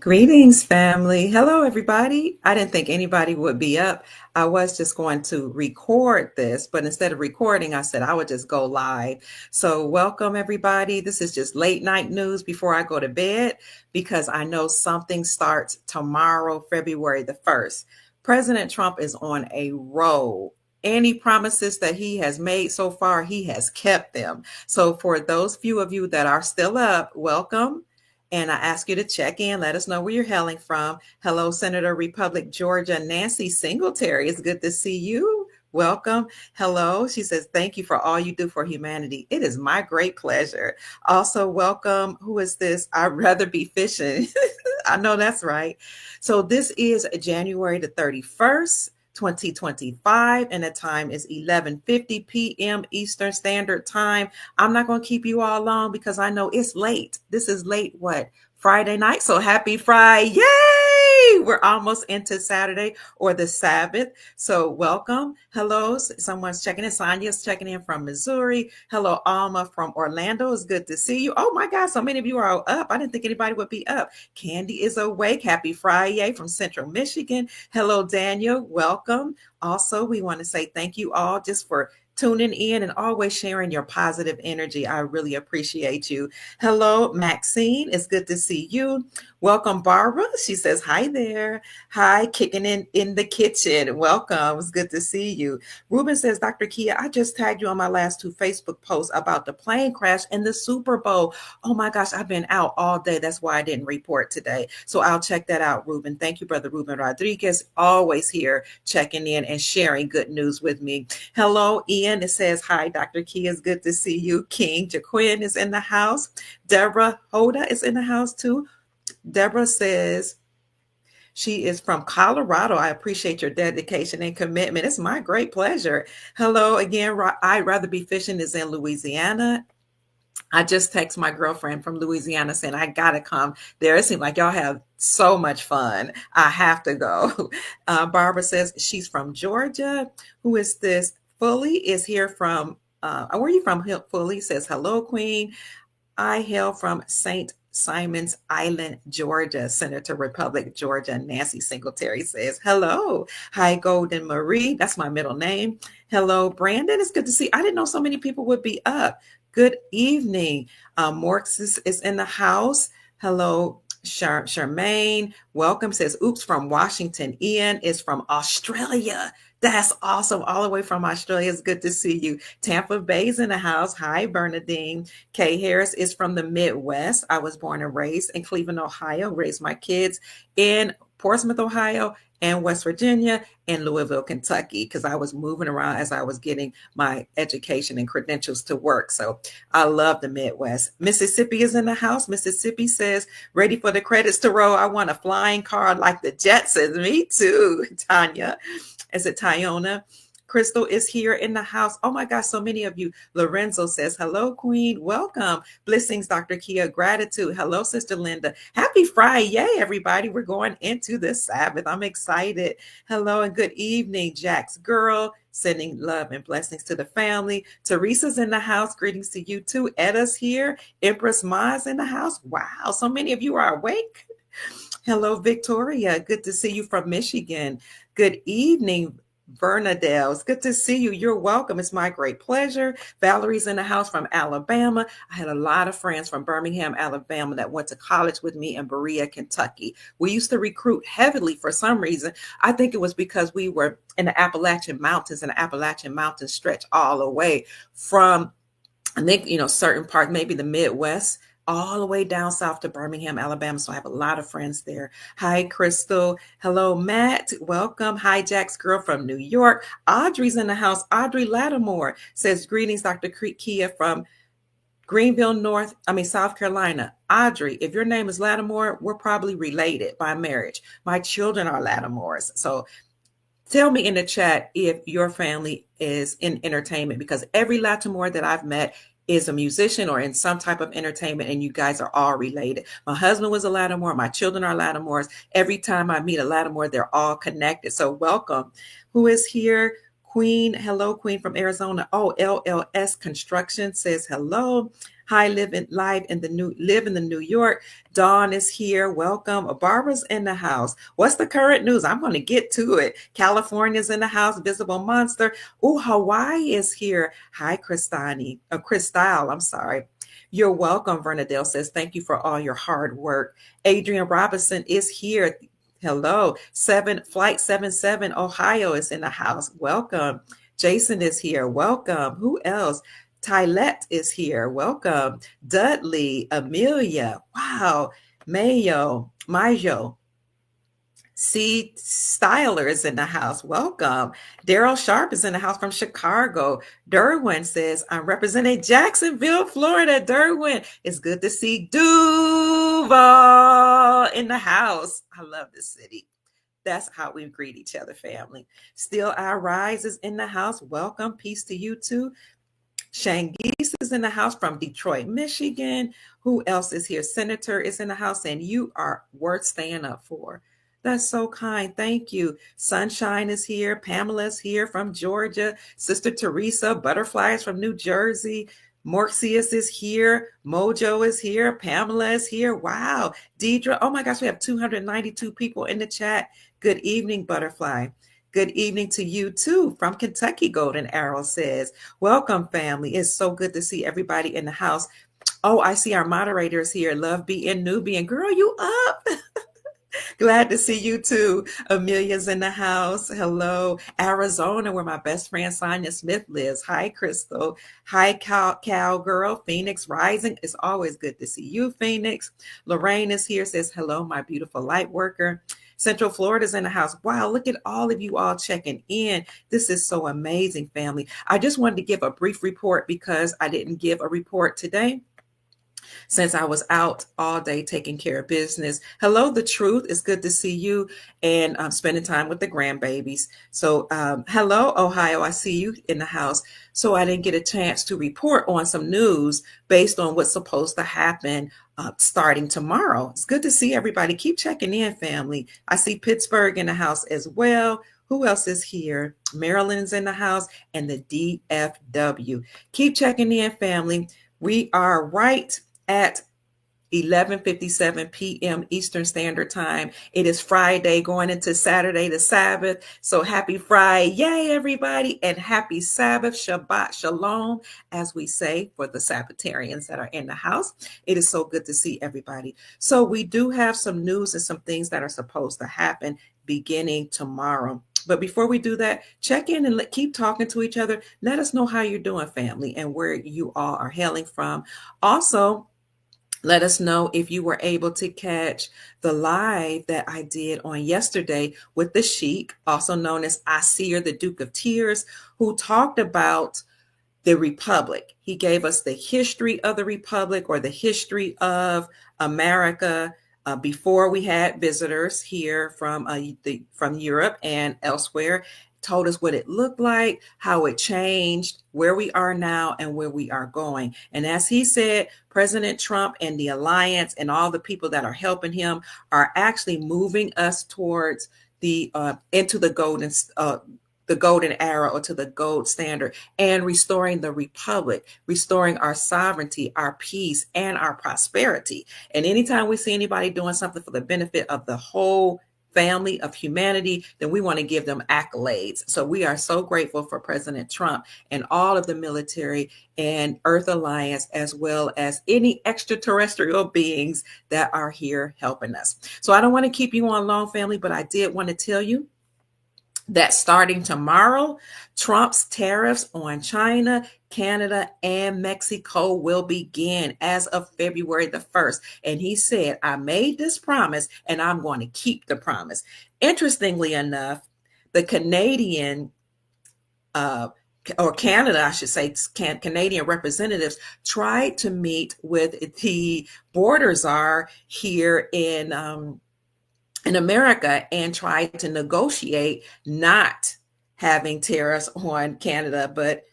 Greetings, family. Hello, everybody. I didn't think anybody would be up. I was just going to record this, but instead of recording, I said I would just go live. So, welcome, everybody. This is just late night news before I go to bed because I know something starts tomorrow, February the 1st. President Trump is on a roll. Any promises that he has made so far, he has kept them. So, for those few of you that are still up, welcome. And I ask you to check in. Let us know where you're hailing from. Hello, Senator Republic Georgia Nancy Singletary. It's good to see you. Welcome. Hello. She says, thank you for all you do for humanity. It is my great pleasure. Also, welcome. Who is this? I'd rather be fishing. I know that's right. So this is January the 31st. 2025 and the time is 11:50 p.m. Eastern Standard Time. I'm not going to keep you all long because I know it's late. This is late, Friday night. So happy Friday. Yay! We're almost into Saturday or the Sabbath. So welcome. Hello. Someone's checking in. Sonia's checking in from Missouri. Hello, Alma from Orlando. It's good to see you. Oh my God, so many of you are up. I didn't think anybody would be up. Candy is awake. Happy Friday from Central Michigan. Hello, Daniel. Welcome. Also, we want to say thank you all just for tuning in and always sharing your positive energy. I really appreciate you. Hello, Maxine. It's good to see you. Welcome, Barbara. She says, hi there. Hi, kicking in the kitchen. Welcome. It's good to see you. Ruben says, Dr. Kia, I just tagged you on my last two Facebook posts about the plane crash and the Super Bowl. Oh my gosh, I've been out all day. That's why I didn't report today. So I'll check that out, Ruben. Thank you, Brother Ruben Rodriguez. Always here checking in and sharing good news with me. Hello, Ian. It says, hi, Dr. Kia. It's good to see you. King Jaquin is in the house. Deborah Hoda is in the house too. Deborah says she is from Colorado. I appreciate your dedication and commitment. It's my great pleasure. Hello again. I'd rather be fishing is in Louisiana. I just text my girlfriend from Louisiana saying I gotta come there. It seems like y'all have so much fun. I have to go. Barbara says she's from Georgia. Who is this? Fully is here from. Where are you from? Fully says hello, Queen. I hail from St. Simon's Island, Georgia. Senator Republic, Georgia. Nancy Singletary says, hello. Hi, Golden Marie. That's my middle name. Hello, Brandon. It's good to see. I didn't know so many people would be up. Good evening. Morx is in the house. Hello, Charmaine. Welcome. Says, oops, from Washington. Ian is from Australia. That's awesome. All the way from Australia. It's good to see you. Tampa Bay's in the house. Hi, Bernadine. Kay Harris is from the Midwest. I was born and raised in Cleveland, Ohio. Raised my kids in Portsmouth, Ohio, and West Virginia, and Louisville, Kentucky, because I was moving around as I was getting my education and credentials to work. So I love the Midwest. Mississippi is in the house. Mississippi says, ready for the credits to roll. I want a flying car like the Jetsons. Me too, Tanya. Is it Tyona? Crystal is here in the house. Oh my gosh, so many of you. Lorenzo says, hello, Queen. Welcome. Blessings, Dr. Kia. Gratitude. Hello, Sister Linda. Happy Friday. Yay, everybody. We're going into the Sabbath. I'm excited. Hello and good evening, Jack's girl. Sending love and blessings to the family. Teresa's in the house. Greetings to you too. Edda's here. Empress Ma's in the house. Wow, so many of you are awake. Hello, Victoria. Good to see you from Michigan. Good evening, Bernadelle. It's good to see you. You're welcome. It's my great pleasure. Valerie's in the house from Alabama. I had a lot of friends from Birmingham, Alabama that went to college with me in Berea, Kentucky. We used to recruit heavily for some reason. I think it was because we were in the Appalachian Mountains, and the Appalachian Mountains stretch all the way from, I think, certain parts, maybe the Midwest, all the way down south to Birmingham, Alabama. So I have a lot of friends there. Hi, Crystal. Hello, Matt. Welcome. Hi, Jack's girl from New York. Audrey's in the house. Audrey Lattimore says, greetings, Dr. Kia from Greenville, South Carolina. Audrey, if your name is Lattimore, we're probably related by marriage. My children are Lattimores. So tell me in the chat if your family is in entertainment, because every Lattimore that I've met is a musician or in some type of entertainment, and you guys are all related. My husband was a Lattimore. My children are Lattimores. Every time I meet a Lattimore, they're all connected. So welcome. Who is here? Queen, hello, Queen from Arizona. Oh, LLS Construction says hello. Hi, live in the New York. Dawn is here. Welcome. Barbara's in the house. What's the current news? I'm going to get to it. California's in the house. Visible Monster. Oh, Hawaii is here. Hi, Cristyle. I'm sorry. You're welcome. Vernadelle says, thank you for all your hard work. Adrian Robinson is here. Hello. Flight 77 Ohio is in the house. Welcome. Jason is here. Welcome. Who else? Tylette is here. Welcome. Dudley, Amelia. Wow. Mayo. C. Styler is in the house. Welcome. Daryl Sharp is in the house from Chicago. Derwin says, I'm representing Jacksonville, Florida. Derwin, it's good to see Duval in the house. I love this city. That's how we greet each other, family. Still I Rise is in the house. Welcome. Peace to you too. Shangice is in the house from Detroit, Michigan. Who else is here? Senator is in the house, and you are worth staying up for. That's so kind. Thank you. Sunshine is here. Pamela's here from Georgia. Sister Teresa, Butterflies from New Jersey. Morxius is here. Mojo is here. Pamela is here. Wow. Deidre. Oh my gosh, we have 292 people in the chat. Good evening, Butterfly. Good evening to you too. From Kentucky, Golden Arrow says, welcome, family. It's so good to see everybody in the house. Oh, I see our moderators here. Love being Nubian. Girl, you up? Glad to see you too. Amelia's in the house. Hello. Arizona, where my best friend Sonia Smith lives. Hi, Crystal. Hi, Cowgirl. Phoenix Rising. It's always good to see you, Phoenix. Lorraine is here, says, hello, my beautiful light worker. Central Florida's in the house. Wow, look at all of you all checking in. This is so amazing, family. I just wanted to give a brief report because I didn't give a report today, since I was out all day taking care of business. Hello, The Truth. It's good to see you and spending time with the grandbabies. So hello, Ohio. I see you in the house. So I didn't get a chance to report on some news based on what's supposed to happen starting tomorrow. It's good to see everybody. Keep checking in, family. I see Pittsburgh in the house as well. Who else is here? Maryland's in the house and the DFW. Keep checking in, family. We are right at 11:57 p.m. Eastern Standard Time. It is Friday going into Saturday, the Sabbath. So happy Friday. Yay, everybody. And happy Sabbath, Shabbat Shalom, as we say for the Sabbatarians that are in the house. It is so good to see everybody. So we do have some news and some things that are supposed to happen beginning tomorrow. But before we do that, check in and keep talking to each other. Let us know how you're doing, family, and where you all are hailing from. Also, let us know if you were able to catch the live that I did on yesterday with the Sheik, also known as Asir, the Duke of Tears, who talked about the Republic. He gave us the history of the Republic, or the history of America, before we had visitors here from Europe and elsewhere. Told us what it looked like, how it changed, where we are now, and where we are going. And as he said, President Trump and the alliance and all the people that are helping him are actually moving us towards into the golden era, or to the gold standard, and restoring the Republic, restoring our sovereignty, our peace, and our prosperity. And anytime we see anybody doing something for the benefit of the whole family of humanity, then we want to give them accolades. So we are so grateful for President Trump and all of the military and Earth Alliance, as well as any extraterrestrial beings that are here helping us. So I don't want to keep you on long, family, but I did want to tell you that starting tomorrow, Trump's tariffs on China, Canada, and Mexico will begin as of February the 1st. And he said, I made this promise and I'm going to keep the promise. Interestingly enough, the Canadian, or Canada, I should say, Canadian representatives tried to meet with the border czar here in America and tried to negotiate not having tariffs on Canada, but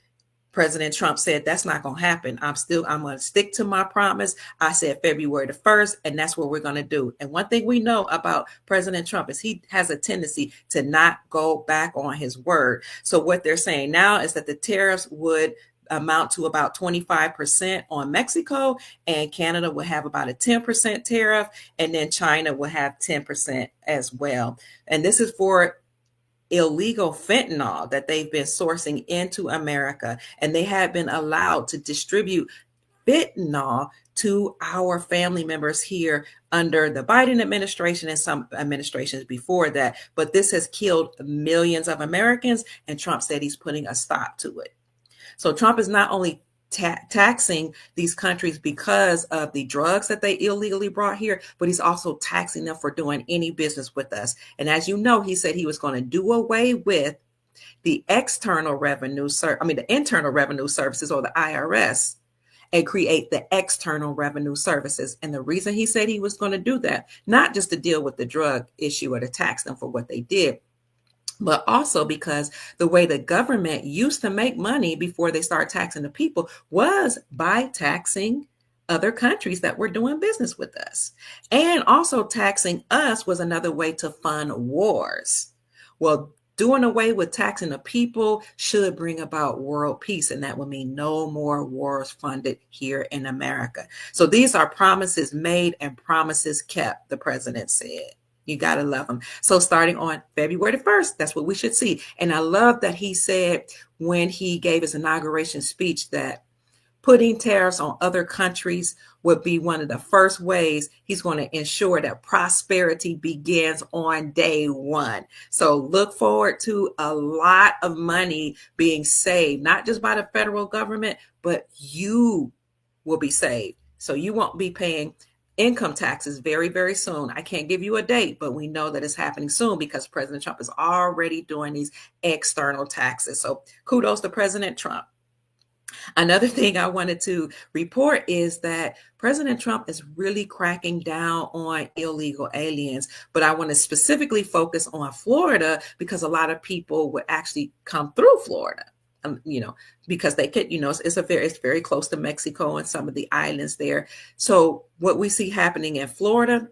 President Trump said that's not going to happen. I'm going to stick to my promise. I said February the 1st, and that's what we're going to do. And one thing we know about President Trump is he has a tendency to not go back on his word. So what they're saying now is that the tariffs would amount to about 25% on Mexico, and Canada will have about a 10% tariff, and then China will have 10% as well. And this is for illegal fentanyl that they've been sourcing into America, and they have been allowed to distribute fentanyl to our family members here under the Biden administration and some administrations before that. But this has killed millions of Americans, and Trump said he's putting a stop to it. So Trump is not only taxing these countries because of the drugs that they illegally brought here, but he's also taxing them for doing any business with us. And as you know, he said he was going to do away with the internal revenue services, or the IRS, and create the external revenue services. And the reason he said he was going to do that, not just to deal with the drug issue or to tax them for what they did, but also because the way the government used to make money before they start taxing the people was by taxing other countries that were doing business with us. And also taxing us was another way to fund wars. Well, doing away with taxing the people should bring about world peace, and that would mean no more wars funded here in America. So these are promises made and promises kept, the president said. You got to love them. So starting on February the 1st, that's what we should see. And I love that he said when he gave his inauguration speech that putting tariffs on other countries would be one of the first ways he's going to ensure that prosperity begins on day one. So look forward to a lot of money being saved, not just by the federal government, but you will be saved. So you won't be paying income taxes very, very soon. I can't give you a date, but we know that it's happening soon because President Trump is already doing these external taxes. So kudos to President Trump. Another thing I wanted to report is that President Trump is really cracking down on illegal aliens, but I want to specifically focus on Florida because a lot of people would actually come through Florida. Because they could, it's very close to Mexico and some of the islands there. So what we see happening in Florida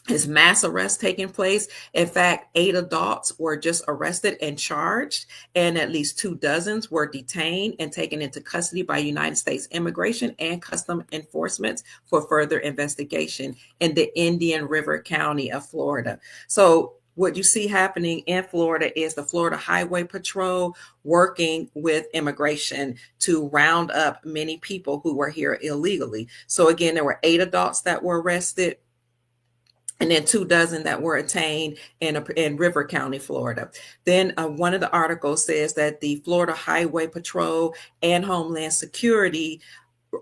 is mass arrests taking place. In fact, 8 adults were just arrested and charged, and at least 2 dozens were detained and taken into custody by United States Immigration and Customs Enforcement for further investigation in the Indian River County of Florida. So what you see happening in Florida is the Florida Highway Patrol working with immigration to round up many people who were here illegally. So again, there were 8 adults that were arrested, and then 2 dozen that were detained in River County, Florida. Then one of the articles says that the Florida Highway Patrol and Homeland Security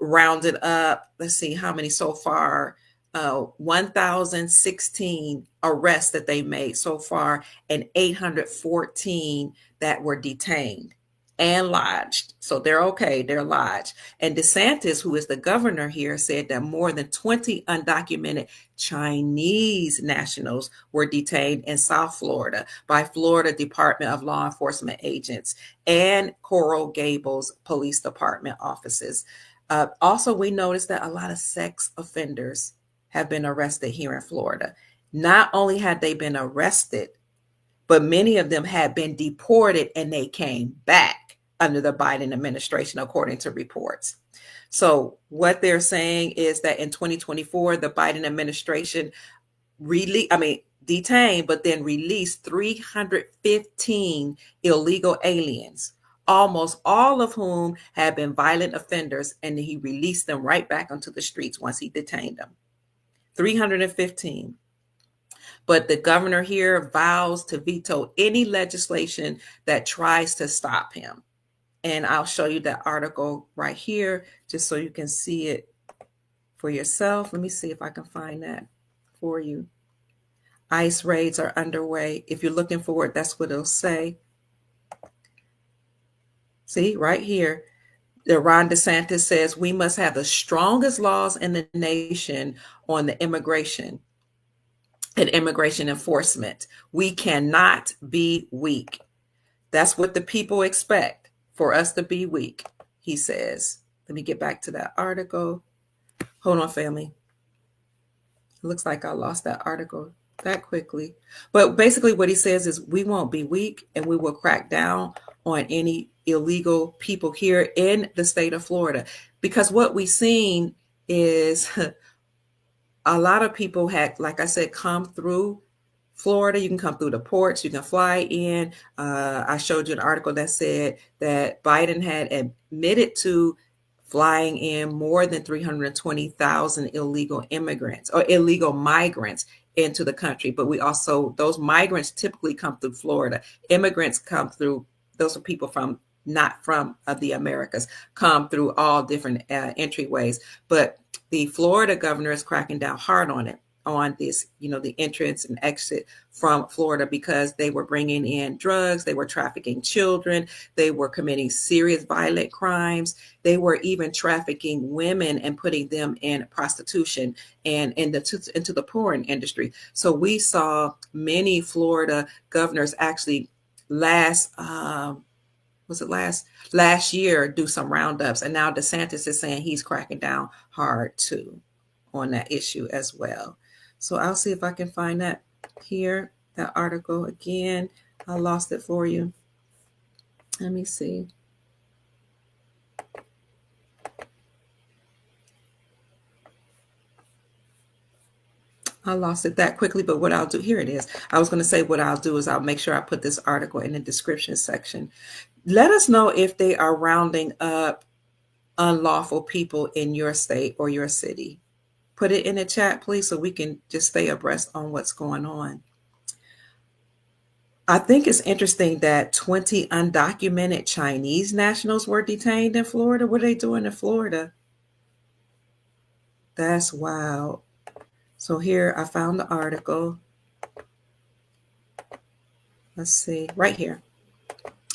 rounded up, let's see how many so far, 1,016 arrests that they made so far, and 814 that were detained and lodged. So they're okay, they're lodged. And DeSantis, who is the governor here, said that more than 20 undocumented Chinese nationals were detained in South Florida by Florida Department of Law Enforcement agents and Coral Gables Police Department offices. Also, we noticed that a lot of sex offenders have been arrested here in Florida. Not only had they been arrested, but many of them had been deported and they came back under the Biden administration, according to reports. So what they're saying is that in 2024, the Biden administration detained, but then released 315 illegal aliens, almost all of whom had been violent offenders, and he released them right back onto the streets once he detained them. 315. But the governor here vows to veto any legislation that tries to stop him. And I'll show you that article right here, just so you can see it for yourself. Let me see if I can find that for you. ICE raids are underway. If you're looking for it, that's what it'll say. See, right here. Ron DeSantis says we must have the strongest laws in the nation on the immigration and immigration enforcement. We cannot be weak. That's what the people expect for us to be weak, he says. Let me get back to that article. Hold on, family. It looks like I lost that article that quickly. But basically what he says is we won't be weak and we will crack down on any illegal people here in the state of Florida. Because what we've seen is a lot of people had, like I said, come through Florida. You can come through the ports, you can fly in. I showed you an article that said that Biden had admitted to flying in more than 320,000 illegal immigrants or illegal migrants into the country. But we also, those migrants typically come through Florida. Immigrants come through, those are people from not from the Americas, come through all different entryways. But the Florida governor is cracking down hard on it, on this, the entrance and exit from Florida, because they were bringing in drugs, they were trafficking children, they were committing serious violent crimes, they were even trafficking women and putting them in prostitution and into the porn industry. So we saw many Florida governors actually last year do some roundups, and now DeSantis is saying he's cracking down hard too on that issue as well. So I'll see if I can find that here, that article again. I lost it for you. Let me see. I lost it that quickly, but what I'll do, here it is. I was going to say what I'll do is I'll make sure I put this article in the description section. Let us know if they are rounding up unlawful people in your state or your city. Put it in the chat, please, so we can just stay abreast on what's going on. I think it's interesting that 20 undocumented Chinese nationals were detained in Florida. What are they doing in Florida? That's wild. So here, I found the article. Let's see, right here.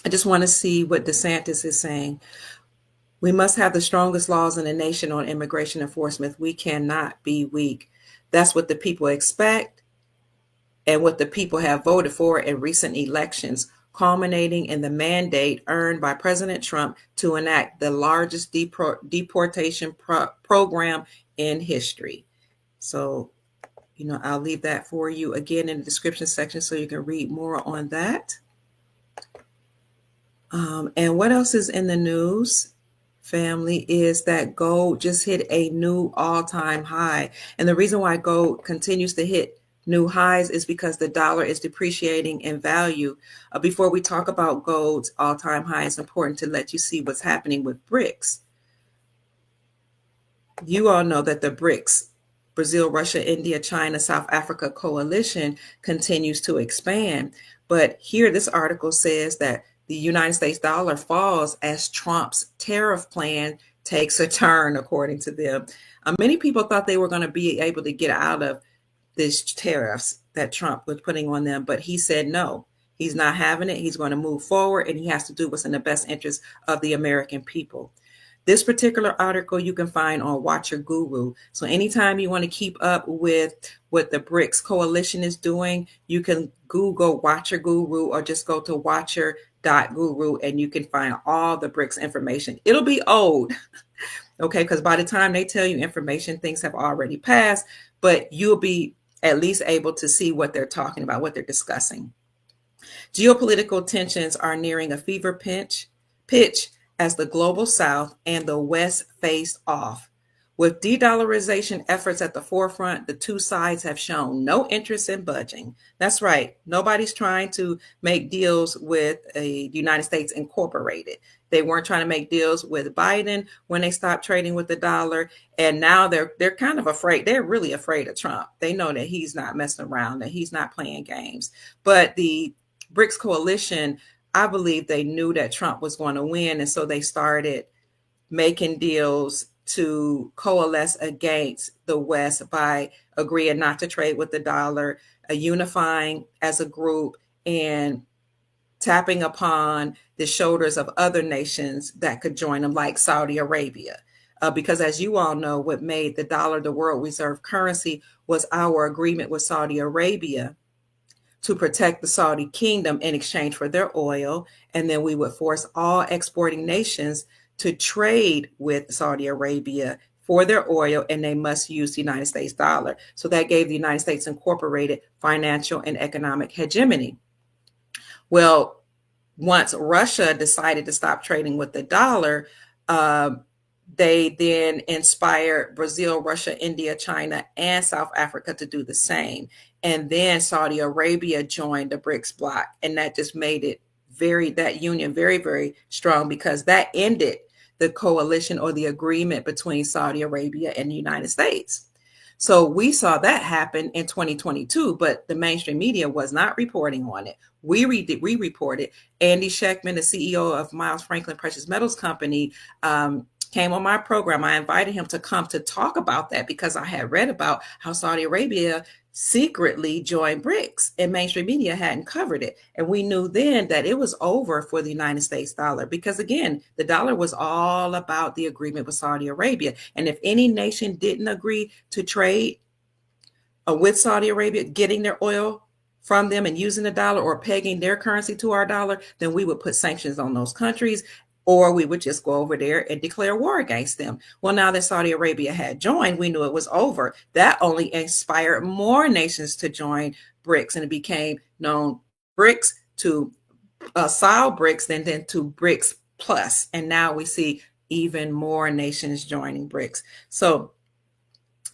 I just want to see what DeSantis is saying. We must have the strongest laws in the nation on immigration enforcement. We cannot be weak. That's what the people expect and what the people have voted for in recent elections, culminating in the mandate earned by President Trump to enact the largest deportation program in history. So, I'll leave that for you again in the description section so you can read more on that. And what else is in the news, family, is that gold just hit a new all-time high. And the reason why gold continues to hit new highs is because the dollar is depreciating in value. Before we talk about gold's all-time high, it's important to let you see what's happening with BRICS. You all know that the BRICS, Brazil, Russia, India, China, South Africa coalition continues to expand. But here, this article says that the United States dollar falls as Trump's tariff plan takes a turn, according to them. Many people thought they were going to be able to get out of these tariffs that Trump was putting on them, but he said no, he's not having it. He's going to move forward, and he has to do what's in the best interest of the American people. This particular article you can find on Watcher Guru. So anytime you want to keep up with what the BRICS coalition is doing, you can Google Watcher Guru or just go to watcher.guru and you can find all the BRICS information. It'll be old, okay, because by the time they tell you information, things have already passed, but you'll be at least able to see what they're talking about, what they're discussing. Geopolitical tensions are nearing a fever pitch as the global South and the West face off. With de-dollarization efforts at the forefront, the two sides have shown no interest in budging. That's right. Nobody's trying to make deals with a United States Incorporated. They weren't trying to make deals with Biden when they stopped trading with the dollar. And now they're kind of afraid. They're really afraid of Trump. They know that he's not messing around, that he's not playing games. But the BRICS coalition, I believe they knew that Trump was going to win. And so they started making deals to coalesce against the West by agreeing not to trade with the dollar, unifying as a group, and tapping upon the shoulders of other nations that could join them, like Saudi Arabia. Because as you all know, what made the dollar the world reserve currency was our agreement with Saudi Arabia to protect the Saudi kingdom in exchange for their oil. And then we would force all exporting nations to trade with Saudi Arabia for their oil, and they must use the United States dollar. So that gave the United States incorporated financial and economic hegemony. Well, once Russia decided to stop trading with the dollar, uh, they then inspired Brazil, Russia, India, China, and South Africa to do the same. And then Saudi Arabia joined the BRICS bloc, and that just made it that union very, very strong, because that ended the coalition or the agreement between Saudi Arabia and the United States. So we saw that happen in 2022, but the mainstream media was not reporting on it. We reported. Andy Schechtman, the CEO of Miles Franklin Precious Metals Company, came on my program. I invited him to come to talk about that because I had read about how Saudi Arabia secretly joined BRICS, and mainstream media hadn't covered it. And we knew then that it was over for the United States dollar, because again, the dollar was all about the agreement with Saudi Arabia. And if any nation didn't agree to trade with Saudi Arabia, getting their oil from them and using the dollar or pegging their currency to our dollar, then we would put sanctions on those countries, or we would just go over there and declare war against them. Well, now that Saudi Arabia had joined, we knew it was over. That only inspired more nations to join BRICS, and it became known BRICS to SAL BRICS, and then to BRICS Plus. And now we see even more nations joining BRICS. So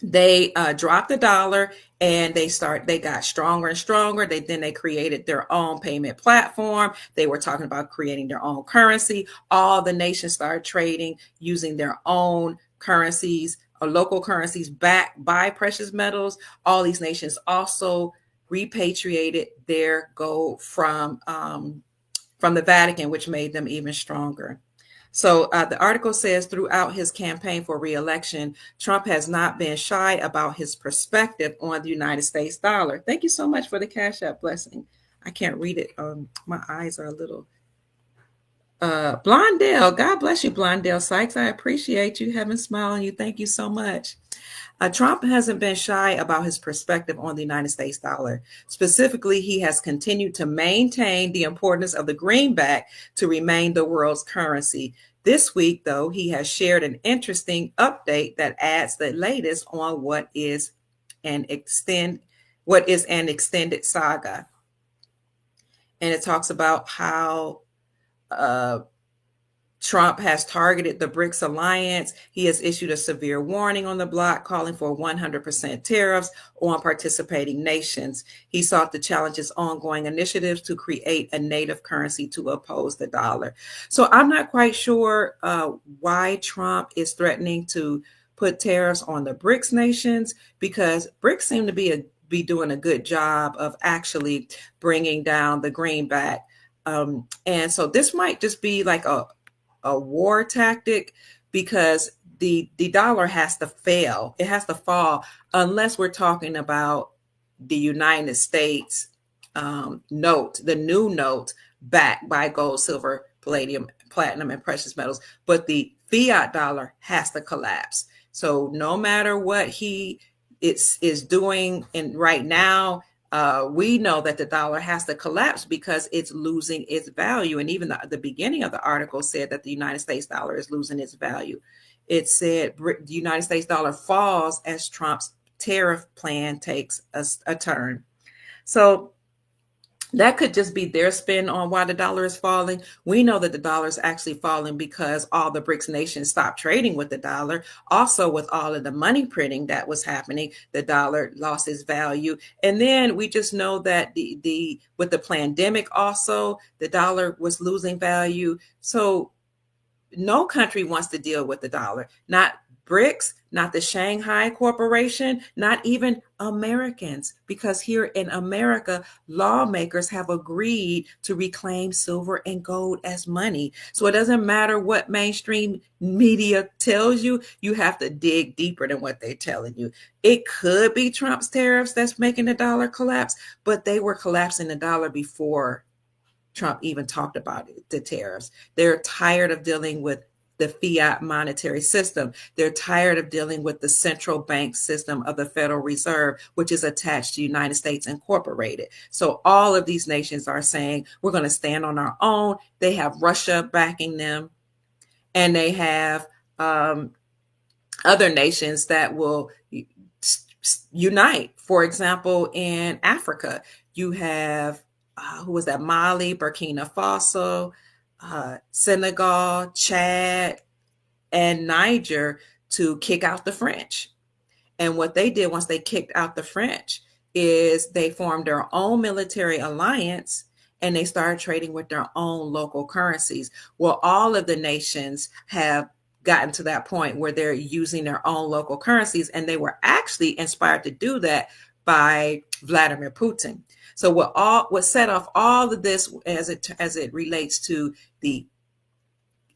they dropped the dollar, and they got stronger and stronger. They created their own payment platform. They were talking about creating their own currency. All the nations started trading using their own currencies or local currencies backed by precious metals. All these nations also repatriated their gold from the Vatican, which made them even stronger. So the article says, throughout his campaign for re-election, Trump has not been shy about his perspective on the United States dollar. Thank you so much for the Cash App blessing. I can't read it. My eyes are a little. Blondell, God bless you, Blondell Sykes. I appreciate you. Heaven smile on you. Thank you so much. Trump hasn't been shy about his perspective on the United States dollar. Specifically, he has continued to maintain the importance of the greenback to remain the world's currency. This week, though, he has shared an interesting update that adds the latest on what is an extended saga. And it talks about how Trump has targeted the BRICS alliance. He has issued a severe warning on the bloc, calling for 100% tariffs on participating nations. He sought to challenge its ongoing initiatives to create a native currency to oppose the dollar. So I'm not quite sure why Trump is threatening to put tariffs on the BRICS nations, because BRICS seem to be doing a good job of actually bringing down the greenback. And so this might just be like a war tactic, because the dollar has to fail. It has to fall, unless we're talking about the United States note, the new note backed by gold, silver, palladium, platinum, and precious metals. But the fiat dollar has to collapse. So no matter what he is doing right now, we know that the dollar has to collapse because it's losing its value. And even the beginning of the article said that the United States dollar is losing its value. It said the United States dollar falls as Trump's tariff plan takes a turn. So that could just be their spin on why the dollar is falling. We know that the dollar is actually falling because all the BRICS nations stopped trading with the dollar. Also, with all of the money printing that was happening, the dollar lost its value. And then we just know that with the pandemic also, the dollar was losing value. So no country wants to deal with the dollar, not BRICS, not the Shanghai Corporation, not even Americans, because here in America, lawmakers have agreed to reclaim silver and gold as money. So it doesn't matter what mainstream media tells you, you have to dig deeper than what they're telling you. It could be Trump's tariffs that's making the dollar collapse, but they were collapsing the dollar before Trump even talked about it, the tariffs. They're tired of dealing with the fiat monetary system. They're tired of dealing with the central bank system of the Federal Reserve, which is attached to United States Incorporated. So all of these nations are saying, we're going to stand on our own. They have Russia backing them, and they have other nations that will unite. For example, in Africa, you have, who was that? Mali, Burkina Faso, Senegal, Chad, and Niger to kick out the French. And what they did once they kicked out the French is they formed their own military alliance, and they started trading with their own local currencies. Well, all of the nations have gotten to that point where they're using their own local currencies, and they were actually inspired to do that by Vladimir Putin. So what set off all of this as it relates to the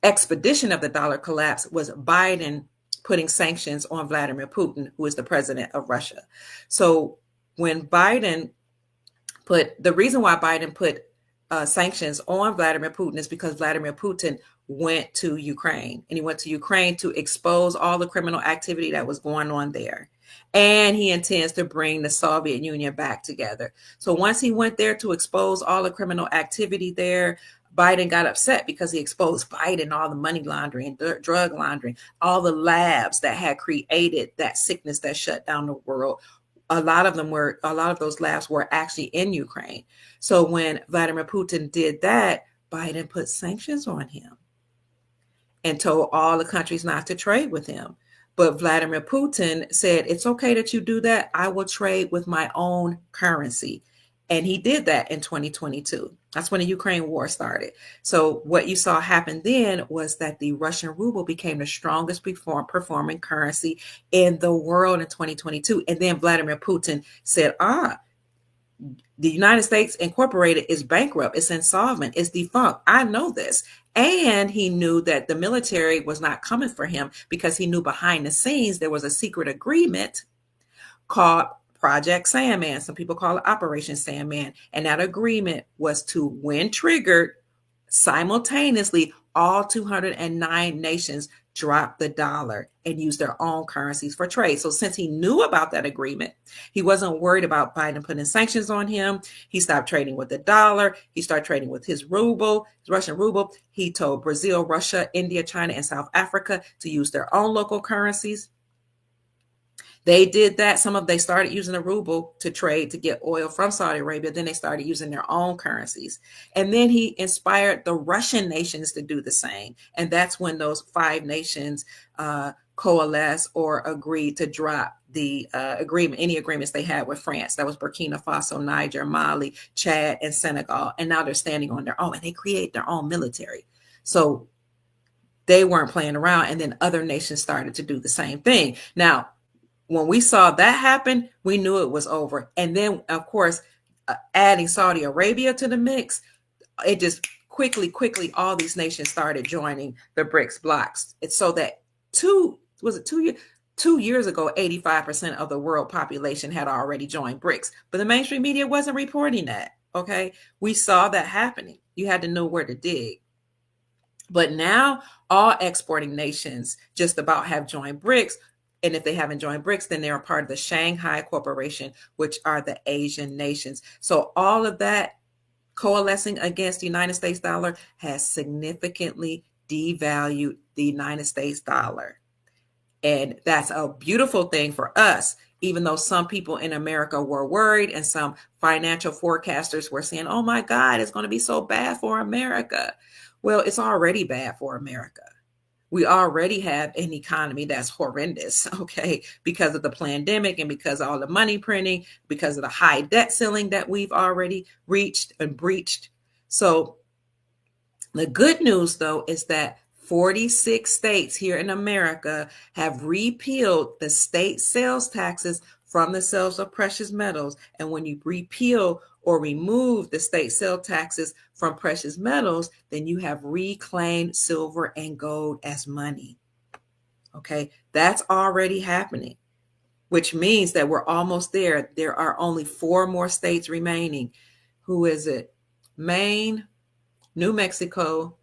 expedition of the dollar collapse was Biden putting sanctions on Vladimir Putin, who is the president of Russia. So when the reason why Biden put sanctions on Vladimir Putin is because Vladimir Putin went to Ukraine, and he went to Ukraine to expose all the criminal activity that was going on there. And he intends to bring the Soviet Union back together. So once he went there to expose all the criminal activity there, Biden got upset because he exposed Biden, all the money laundering and drug laundering, all the labs that had created that sickness that shut down the world. A lot of those labs were actually in Ukraine. So when Vladimir Putin did that, Biden put sanctions on him and told all the countries not to trade with him. But Vladimir Putin said, it's okay that you do that. I will trade with my own currency. And he did that in 2022. That's when the Ukraine war started. So what you saw happen then was that the Russian ruble became the strongest performing currency in the world in 2022. And then Vladimir Putin said, the United States Incorporated is bankrupt. It's insolvent. It's defunct. I know this. And he knew that the military was not coming for him because he knew behind the scenes there was a secret agreement called Project Sandman. Some people call it Operation Sandman. And that agreement was to, when triggered, simultaneously, all 209 nations drop the dollar and use their own currencies for trade. So since he knew about that agreement, he wasn't worried about Biden putting sanctions on him. He stopped trading with the dollar. He started trading with his ruble, his Russian ruble. He told Brazil, Russia, India, China, and South Africa to use their own local currencies. They did that. They started using the ruble to trade to get oil from Saudi Arabia. Then they started using their own currencies. And then he inspired the Russian nations to do the same. And that's when those 5 nations coalesced or agreed to drop the any agreements they had with France. That was Burkina Faso, Niger, Mali, Chad, and Senegal. And now they're standing on their own, and they create their own military. So they weren't playing around. And then other nations started to do the same thing. Now, when we saw that happen, we knew it was over. And then, of course, adding Saudi Arabia to the mix, it just quickly, all these nations started joining the BRICS blocks. It's so that 2 years ago, 85% of the world population had already joined BRICS. But the mainstream media wasn't reporting that, okay? We saw that happening. You had to know where to dig. But now all exporting nations just about have joined BRICS. And if they haven't joined BRICS, then they're a part of the Shanghai Corporation, which are the Asian nations. So all of that coalescing against the United States dollar has significantly devalued the United States dollar. And that's a beautiful thing for us, even though some people in America were worried and some financial forecasters were saying, oh my God, it's going to be so bad for America. Well, it's already bad for America. We already have an economy that's horrendous, okay, because of the pandemic and because of all the money printing, because of the high debt ceiling that we've already reached and breached. So the good news, though, is that 46 states here in America have repealed the state sales taxes from the sales of precious metals. And when you repeal or remove the state sales taxes from precious metals, then you have reclaimed silver and gold as money. Okay, that's already happening, which means that we're almost there. There are only 4 more states remaining. Who is it? Maine, New Mexico,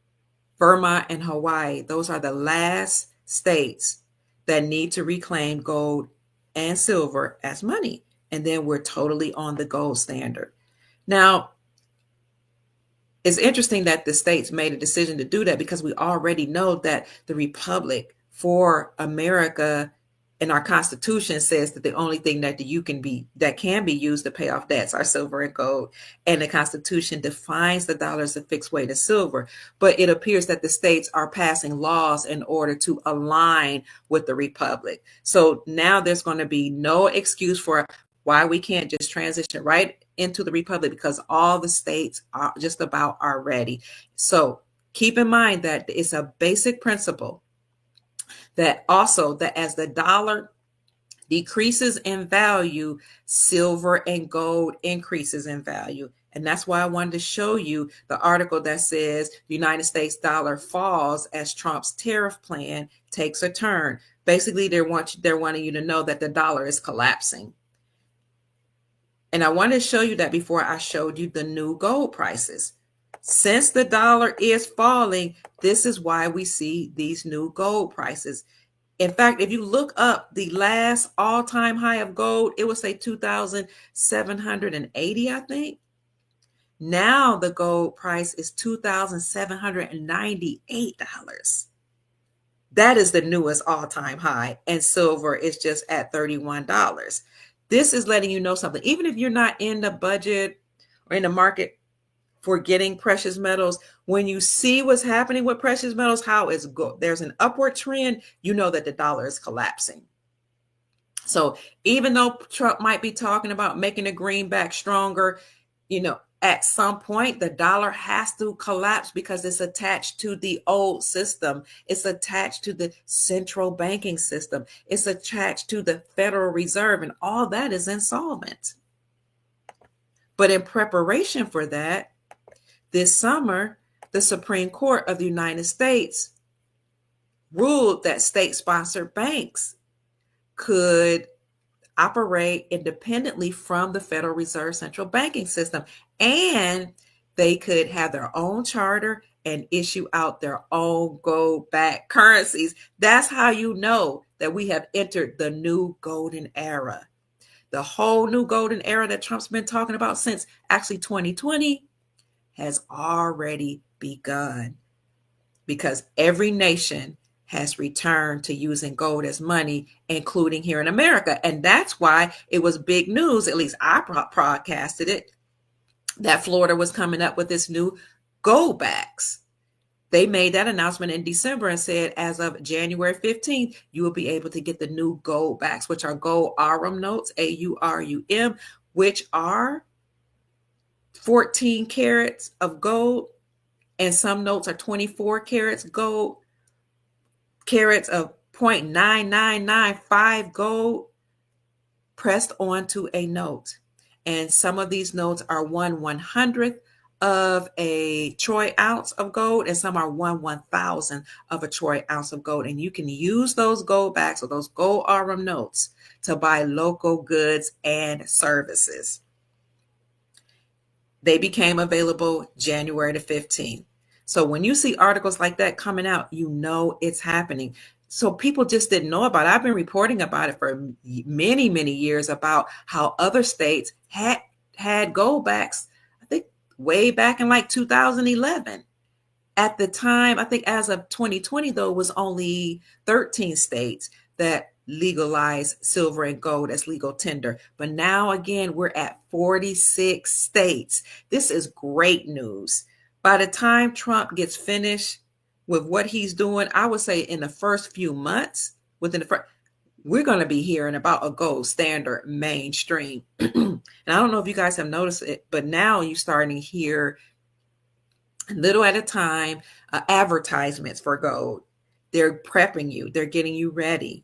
Vermont and Hawaii, those are the last states that need to reclaim gold and silver as money. And then we're totally on the gold standard. Now, it's interesting that the states made a decision to do that because we already know that the Republic for America in our Constitution says that the only thing that can be used to pay off debts are silver and gold. And the Constitution defines the dollar as a fixed weight of silver. But it appears that the states are passing laws in order to align with the Republic. So now there's going to be no excuse for why we can't just transition right into the Republic, because all the states are just about are ready. So keep in mind that it's a basic principle that also that as the dollar decreases in value, silver and gold increases in value. And that's why I wanted to show you the article that says the United States dollar falls as Trump's tariff plan takes a turn. Basically, they're wanting you to know that the dollar is collapsing. And I wanted to show you that before I showed you the new gold prices. Since the dollar is falling, this is why we see these new gold prices. In fact, if you look up the last all-time high of gold, it will say 2,780, I think. Now the gold price is $2,798. That is the newest all-time high, and silver is just at $31. This is letting you know something. Even if you're not in the budget or in the market for getting precious metals, when you see what's happening with precious metals, how it's there's an upward trend, you know that the dollar is collapsing. So even though Trump might be talking about making the greenback stronger, at some point the dollar has to collapse because it's attached to the old system. It's attached to the central banking system. It's attached to the Federal Reserve, and all that is insolvent. But in preparation for that, this summer, the Supreme Court of the United States ruled that state-sponsored banks could operate independently from the Federal Reserve central banking system, and they could have their own charter and issue out their own gold-backed currencies. That's how you know that we have entered the new golden era. The whole new golden era that Trump's been talking about since actually 2020 has already begun, because every nation has returned to using gold as money, including here in America. And that's why it was big news, at least I broadcasted it, that Florida was coming up with this new gold backs. They made that announcement in December and said, as of January 15th, you will be able to get the new gold backs, which are gold Aurum notes, AURUM, which are 14 carats of gold, and some notes are 24 carats gold, carats of 0.9995 gold pressed onto a note. And some of these notes are 1/100th of a troy ounce of gold, and some are 1/1000 of a troy ounce of gold. And you can use those gold backs or those gold Aurum notes to buy local goods and services. They became available January the 15th. So when you see articles like that coming out, you know it's happening. So people just didn't know about it. I've been reporting about it for many, many years about how other states had gold backs, I think way back in like 2011. At the time, I think as of 2020, though, it was only 13 states that legalize silver and gold as legal tender. But now again, we're at 46 states. This is great news. By the time Trump gets finished with what he's doing, I would say in the first few months, we're going to be hearing about a gold standard mainstream. And I don't know if you guys have noticed it, but now you're starting to hear little at a time advertisements for gold. They're prepping you. They're getting you ready.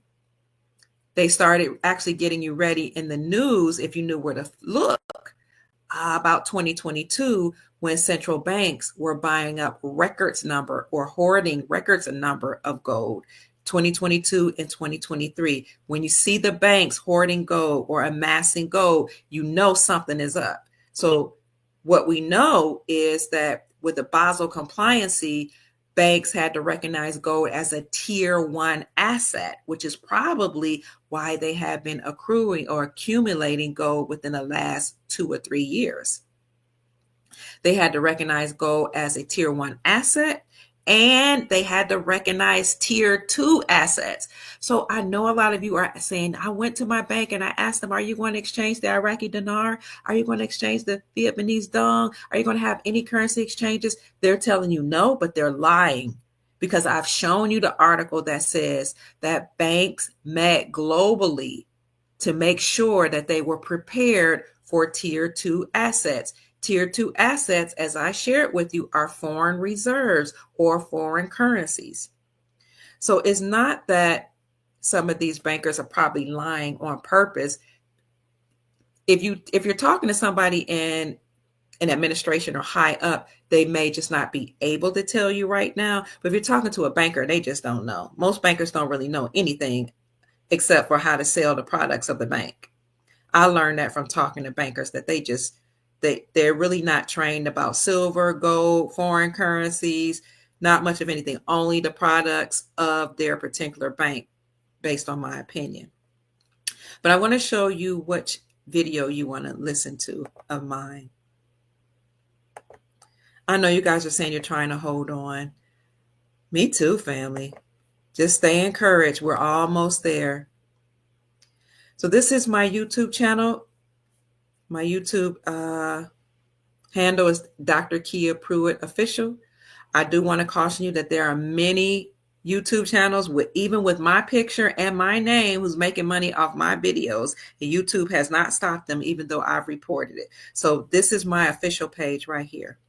They started actually getting you ready in the news, if you knew where to look, about 2022, when central banks were buying up records number or hoarding records number of gold. 2022 and 2023. When you see the banks hoarding gold or amassing gold, you know something is up. So what we know is that with the Basel compliancy, banks had to recognize gold as a tier one asset, which is probably why they have been accruing or accumulating gold within the last 2 or 3 years. They had to recognize gold as a tier one asset, and they had to recognize tier two assets. So I know a lot of you are saying, I went to my bank and I asked them, are you going to exchange the Iraqi dinar? Are you going to exchange the Vietnamese dong? Are you going to have any currency exchanges? They're telling you no, but they're lying, because I've shown you the article that says that banks met globally to make sure that they were prepared for tier two assets. Tier two assets, as I shared with you, are foreign reserves or foreign currencies. So it's not that some of these bankers are probably lying on purpose. If you're talking to somebody in an administration or high up, they may just not be able to tell you right now. But if you're talking to a banker, they just don't know. Most bankers don't really know anything except for how to sell the products of the bank. I learned that from talking to bankers, that they're really not trained about silver, gold, foreign currencies, not much of anything, only the products of their particular bank, based on my opinion. But I want to show you which video you want to listen to of mine. I know you guys are saying you're trying to hold on. Me too, family. Just stay encouraged. We're almost there. So this is my YouTube channel. My YouTube handle is Dr. Kia Pruitt Official. I do want to caution you that there are many YouTube channels even with my picture and my name who's making money off my videos. And YouTube has not stopped them, even though I've reported it. So this is my official page right here.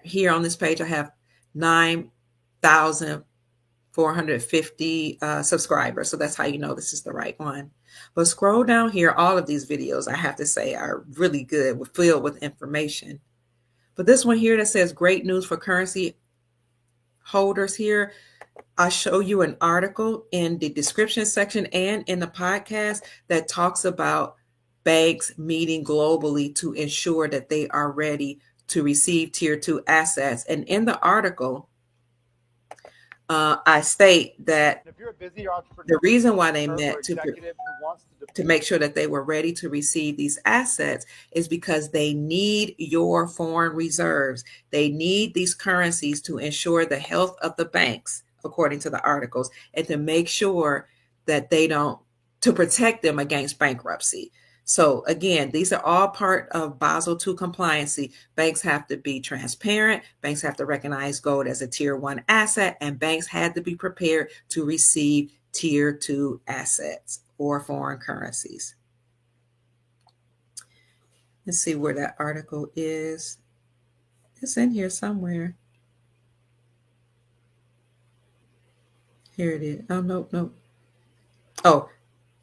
Here on this page, I have 9,450 subscribers. So that's how you know this is the right one. But scroll down here. All of these videos, I have to say, are really good, filled with information. But this one here that says great news for currency holders here, I'll show you an article in the description section and in the podcast that talks about banks meeting globally to ensure that they are ready to receive tier two assets. And in the article, I state that if you're a busy entrepreneur, the reason why they met to make sure that they were ready to receive these assets is because they need your foreign reserves. They need these currencies to ensure the health of the banks, according to the articles, and to make sure that to protect them against bankruptcy. So again, these are all part of Basel II compliancy. Banks have to be transparent. Banks have to recognize gold as a tier one asset, and banks had to be prepared to receive tier two assets or foreign currencies. Let's see where that article is. It's in here somewhere. Here it is. Oh, no. Oh,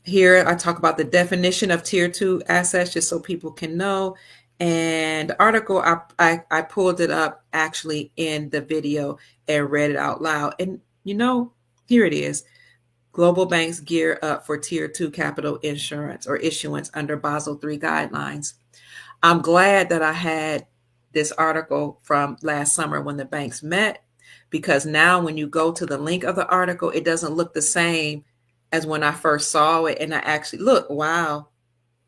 here I talk about the definition of tier two assets, just so people can know. And the article, I pulled it up actually in the video and read it out loud. And here it is. Global banks gear up for tier two capital insurance or issuance under Basel III guidelines. I'm glad that I had this article from last summer when the banks met, because now when you go to the link of the article, it doesn't look the same as when I first saw it. And I actually look, wow,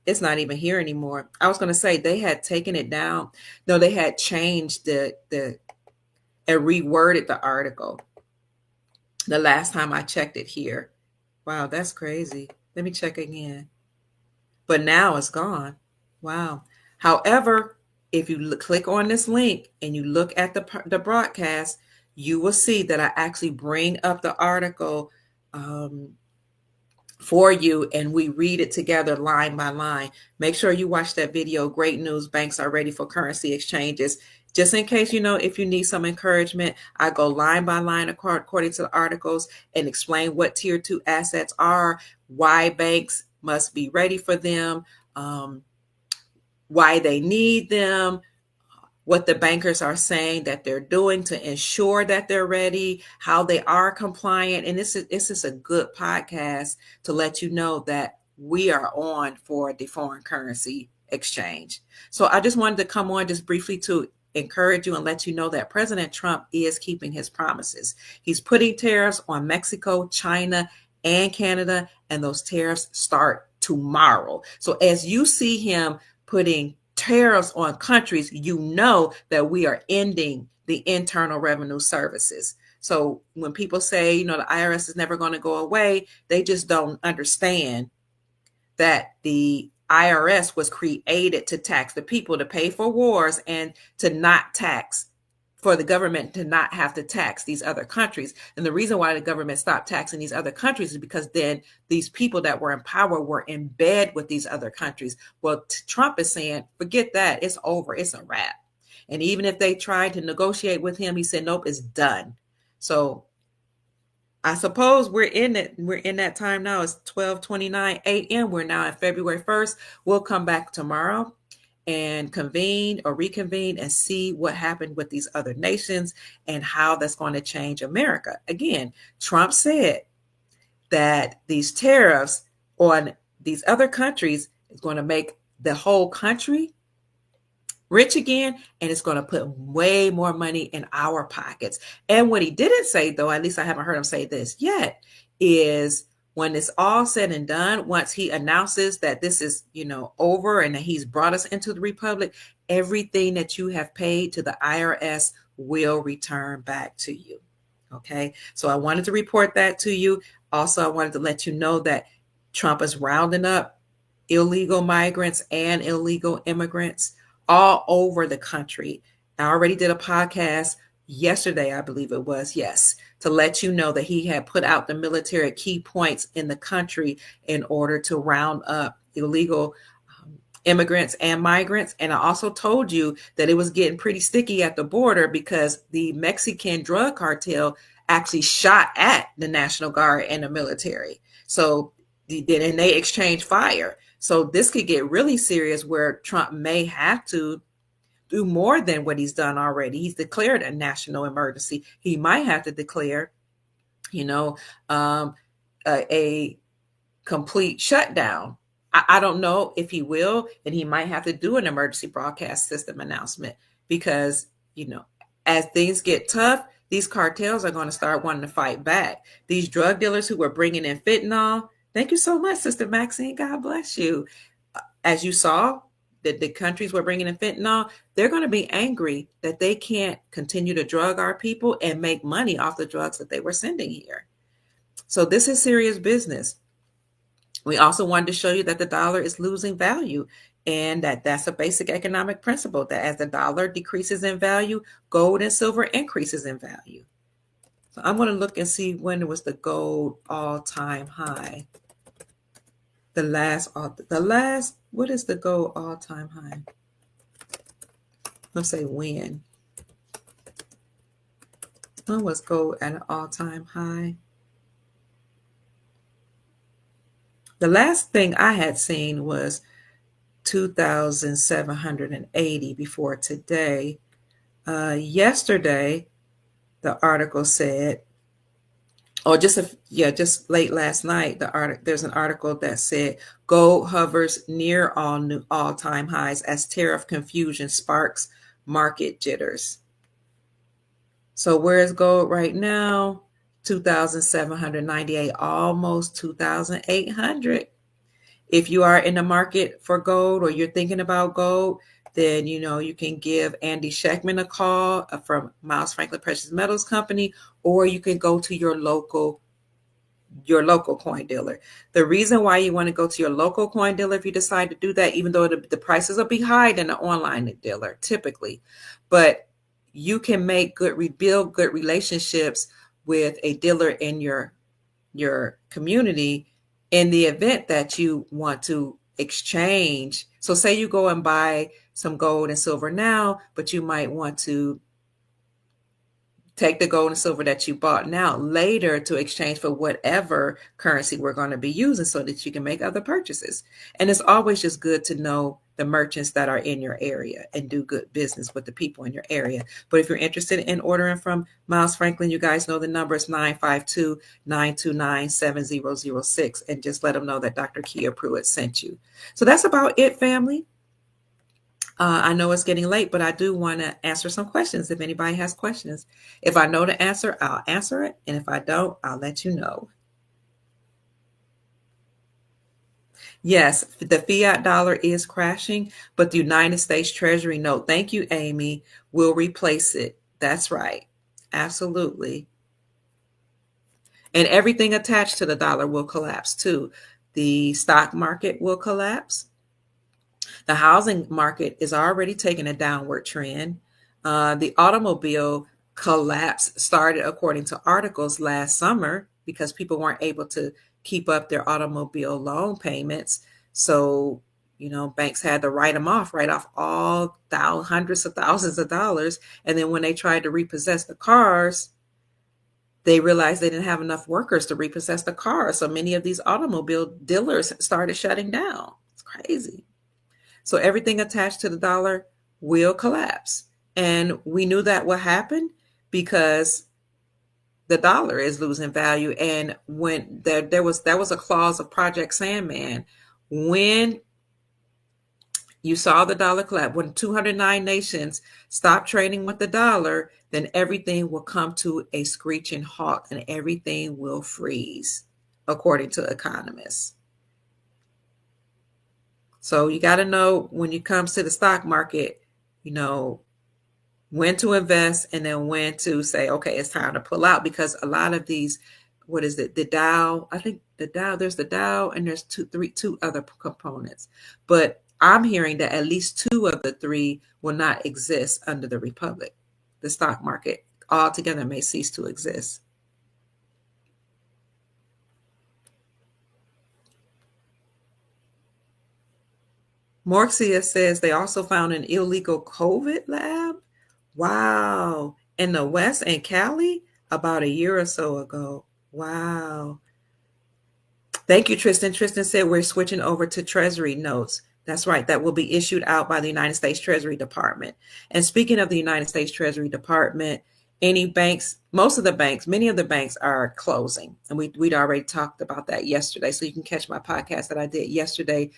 it's not even here anymore. I was going to say they had taken it down. No, they had changed and reworded the article the last time I checked it here. Wow, that's crazy. Let me check again. But now it's gone. Wow. However, if you click on this link and you look at the broadcast, you will see that I actually bring up the article for you, and we read it together line by line. Make sure you watch that video. Great news, banks are ready for currency exchanges. Just in case, if you need some encouragement, I go line by line according to the articles and explain what tier two assets are, why banks must be ready for them, why they need them, what the bankers are saying that they're doing to ensure that they're ready, how they are compliant. And this is a good podcast to let you know that we are on for the foreign currency exchange. So I just wanted to come on just briefly to encourage you and let you know that President Trump is keeping his promises. He's putting tariffs on Mexico, China, and Canada, and those tariffs start tomorrow. So as you see him putting tariffs on countries, you know that we are ending the Internal Revenue Services. So when people say, the IRS is never going to go away, they just don't understand that the IRS was created to tax the people, to pay for wars, and to not tax, for the government to not have to tax these other countries. And the reason why the government stopped taxing these other countries is because then these people that were in power were in bed with these other countries. Well, Trump is saying, forget that. It's over. It's a wrap. And even if they tried to negotiate with him, he said, nope, it's done. So I suppose we're in it. We're in that time now. It's 12:29 a.m. We're now at February 1st. We'll come back tomorrow and convene or reconvene and see what happened with these other nations and how that's going to change America. Again, Trump said that these tariffs on these other countries is going to make the whole country rich again, and it's going to put way more money in our pockets. And what he didn't say, though, at least I haven't heard him say this yet, is when it's all said and done, once he announces that this is, over and that he's brought us into the republic, everything that you have paid to the IRS will return back to you. Okay, so I wanted to report that to you. Also, I wanted to let you know that Trump is rounding up illegal migrants and illegal immigrants all over the country. I already did a podcast yesterday, I believe it was, yes, to let you know that he had put out the military key points in the country in order to round up illegal immigrants and migrants. And I also told you that it was getting pretty sticky at the border because the Mexican drug cartel actually shot at the National Guard and the military. So and they exchanged fire. So this could get really serious where Trump may have to do more than what he's done already. He's declared a national emergency. He might have to declare, a complete shutdown. I don't know if he will, and he might have to do an emergency broadcast system announcement because, as things get tough, these cartels are going to start wanting to fight back. These drug dealers who were bringing in fentanyl, thank you so much, Sister Maxine. God bless you. As you saw, that the countries were bringing in fentanyl, they're going to be angry that they can't continue to drug our people and make money off the drugs that they were sending here. So this is serious business. We also wanted to show you that the dollar is losing value and that's a basic economic principle, that as the dollar decreases in value, gold and silver increases in value. So I'm going to look and see when it was the gold all-time high. The last, what is the gold all-time high? Let's say when. When was gold at an all-time high? The last thing I had seen was 2,780 before today. Yesterday, the article said, just late last night, there's an article that said gold hovers near all-time highs as tariff confusion sparks market jitters. So where is gold right now? 2,798, almost 2,800. If you are in the market for gold or you're thinking about gold, then you can give Andy Scheckman a call from Miles Franklin Precious Metals Company, or you can go to your local coin dealer. The reason why you want to go to your local coin dealer, if you decide to do that, even though the prices will be higher than the online dealer typically, but you can build good relationships with a dealer in your community in the event that you want to exchange. So say you go and buy some gold and silver now, but you might want to take the gold and silver that you bought now later to exchange for whatever currency we're going to be using so that you can make other purchases. And it's always just good to know the merchants that are in your area and do good business with the people in your area. But if you're interested in ordering from Miles Franklin, you guys know the number is 952-929-7006, and just let them know that Dr. Kia Pruitt sent you. So that's about it, family. I know it's getting late, but I do want to answer some questions if anybody has questions. If I know the answer, I'll answer it. And if I don't, I'll let you know. Yes, the fiat dollar is crashing, but the United States Treasury note, thank you, Amy, will replace it. That's right. Absolutely. And everything attached to the dollar will collapse too. The stock market will collapse. The housing market is already taking a downward trend. The automobile collapse started, according to articles, last summer because people weren't able to keep up their automobile loan payments. So, banks had to write off all hundreds of thousands of dollars. And then when they tried to repossess the cars, they realized they didn't have enough workers to repossess the cars. So many of these automobile dealers started shutting down. It's crazy. So everything attached to the dollar will collapse. And we knew that would happen because the dollar is losing value. And when there was a clause of Project Sandman, when you saw the dollar collapse, when 209 nations stopped trading with the dollar, then everything will come to a screeching halt and everything will freeze, according to economists. So you got to know when it comes to the stock market, when to invest and then when to say, okay, it's time to pull out, because a lot of these, what is it? The Dow, I think there's the Dow and there's two other components. But I'm hearing that at least two of the three will not exist under the Republic. The stock market altogether may cease to exist. Morxia says they also found an illegal COVID lab. Wow. In the West and Cali about a year or so ago. Wow. Thank you, Tristan. Tristan said we're switching over to Treasury notes. That's right. That will be issued out by the United States Treasury Department. And speaking of the United States Treasury Department, any banks, most of the banks, many of the banks are closing. And we'd already talked about that yesterday. So you can catch my podcast that I did yesterday,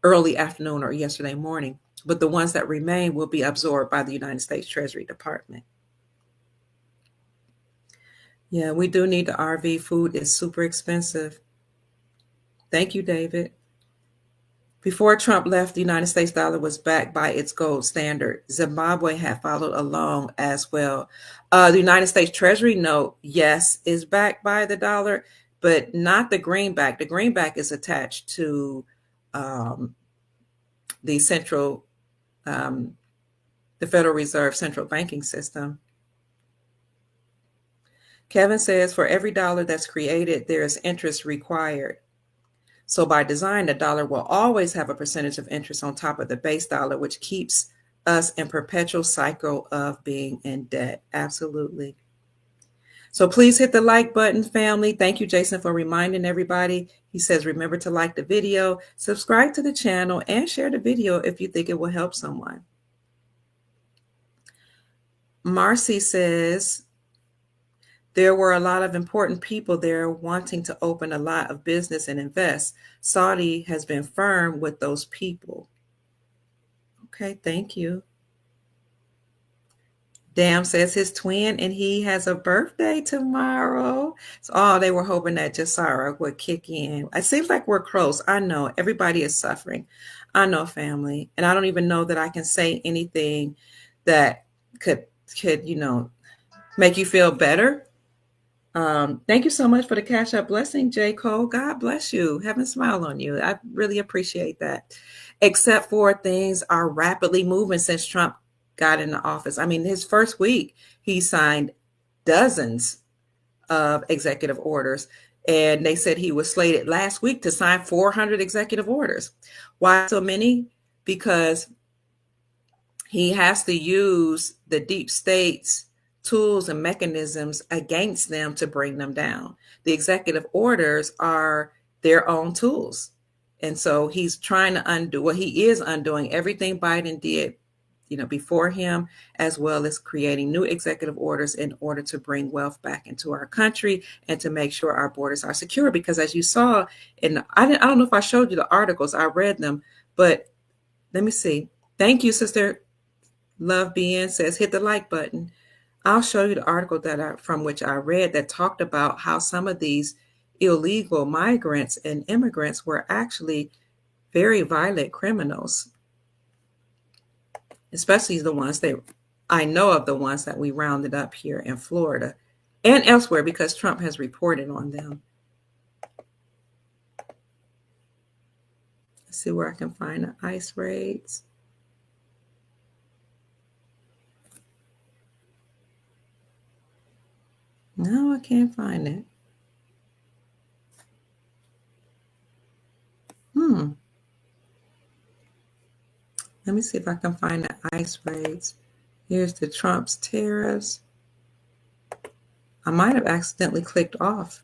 early afternoon or yesterday morning. But the ones that remain will be absorbed by the United States Treasury Department. Yeah, we do need the RV. Food is super expensive. Thank you, David. Before Trump left, the United States dollar was backed by its gold standard. Zimbabwe had followed along as well. The United States Treasury note, yes, is backed by the dollar, but not the greenback. The greenback is attached to the Federal Reserve central banking system. Kevin says for every dollar that's created, there is interest required. So by design, the dollar will always have a percentage of interest on top of the base dollar, which keeps us in perpetual cycle of being in debt. Absolutely. So please hit the like button, family. Thank you, Jason, for reminding everybody. He says, remember to like the video, subscribe to the channel, and share the video if you think it will help someone. Marcy says, there were a lot of important people there wanting to open a lot of business and invest. Saudi has been firm with those people. Okay, thank you. Dam says his twin and he has a birthday tomorrow. So, they were hoping that Jasara would kick in. It seems like we're close. I know everybody is suffering. I know, family. And I don't even know that I can say anything that could make you feel better. Thank you so much for the Cash App blessing, J. Cole. God bless you. Heaven smile on you. I really appreciate that. Except for things are rapidly moving since Trump got into office. I mean, his first week, he signed dozens of executive orders. And they said he was slated last week to sign 400 executive orders. Why so many? Because he has to use the deep state's tools and mechanisms against them to bring them down. The executive orders are their own tools. And so he's trying to he is undoing everything Biden did, before him, as well as creating new executive orders in order to bring wealth back into our country and to make sure our borders are secure. Because as you saw I don't know if I showed you the articles, I read them, but let me see. Thank you, Sister Love BN says, hit the like button. I'll show you the article from which I read that talked about how some of these illegal migrants and immigrants were actually very violent criminals, especially the ones that I know of, the ones that we rounded up here in Florida and elsewhere because Trump has reported on them. Let's see where I can find the ICE raids. No, I can't find it. Let me see if I can find the ICE raids. Here's the Trump's tariffs. I might have accidentally clicked off.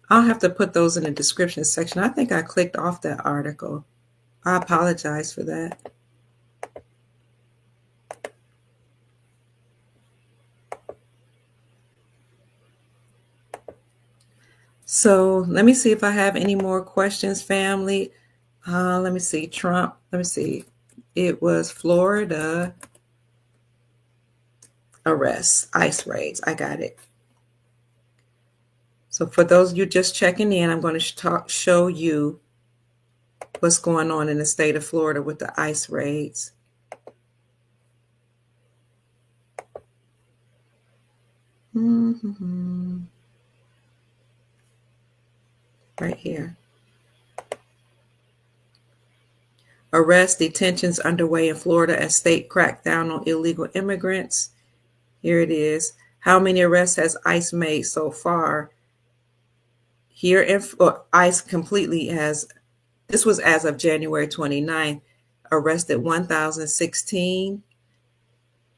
I'll have to put those in the description section. I think I clicked off that article. I apologize for that. So let me see if I have any more questions, family. Let me see. Trump. Let me see. It was Florida arrests, ICE raids. I got it. So for those of you just checking in, I'm going to show you what's going on in the state of Florida with the ICE raids. Right here. Arrests, detentions underway in Florida as state cracked down on illegal immigrants. Here it is. How many arrests has ICE made so far? Here, ICE completely has, this was as of January 29th, arrested 1,016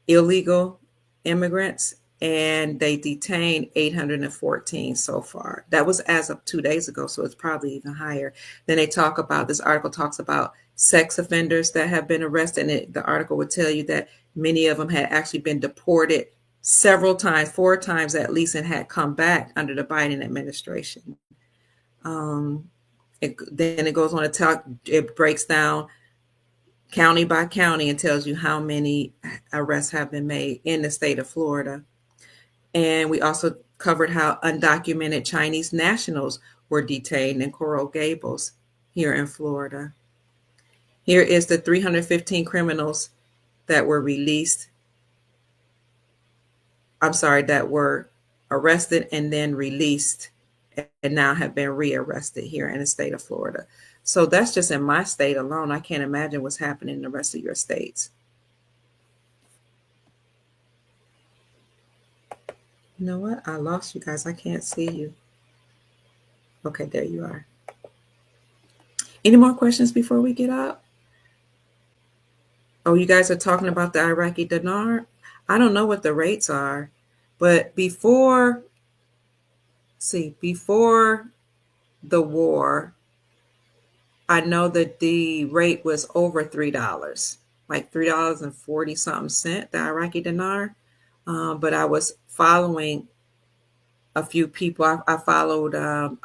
illegal immigrants, and they detained 814 so far. That was as of 2 days ago, so it's probably even higher. Then they talk about, this article talks about sex offenders that have been arrested, and the article would tell you that many of them had actually been deported several times, 4 times at least, and had come back under the Biden administration. Then it goes on to talk, it breaks down county by county and tells you how many arrests have been made in the state of Florida. And we also covered how undocumented Chinese nationals were detained in Coral Gables here in Florida. Here is the 315 criminals that were released. That were arrested and then released and now have been rearrested here in the state of Florida. So that's just in my state alone. I can't imagine what's happening in the rest of your states. You know what? I lost you guys. I can't see you. Okay, there you are. Any more questions before we get up? Oh, you guys are talking about the Iraqi dinar? I don't know what the rates are, but before the war, I know that the rate was over $3, like $3.40 something cent, the Iraqi dinar. But I was following a few people. I followed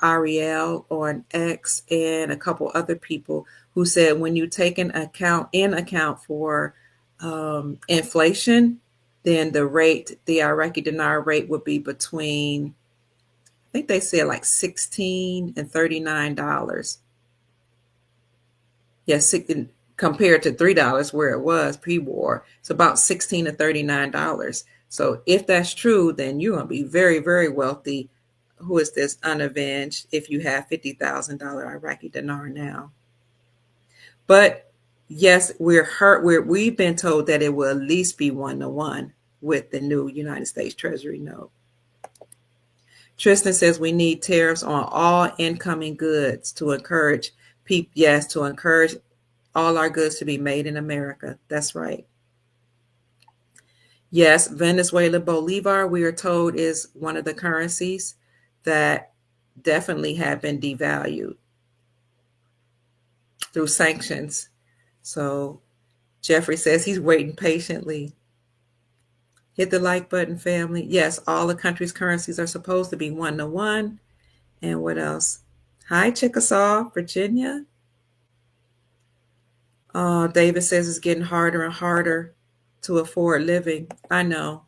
Ariel on X and a couple other people who said when you take in account for inflation, then the Iraqi dinar rate would be between, I think they said like $16 and $39. Yes, compared to $3 where it was pre-war. It's about $16 to $39. So if that's true, then you're going to be very, very wealthy. Who is this unavenged if you have $50,000 Iraqi dinar now? But yes, we've been told that it will at least be 1-to-1 with the new United States Treasury note. Tristan says we need tariffs on all incoming goods to encourage people. Yes, to encourage all our goods to be made in America. That's right. Yes, Venezuela Bolivar, we are told, is one of the currencies that definitely have been devalued through sanctions. So Jeffrey says he's waiting patiently. Hit the like button, family. Yes, all the country's currencies are supposed to be 1-to-1. And what else? Hi, Chickasaw, Virginia. David says it's getting harder and harder to afford living. I know.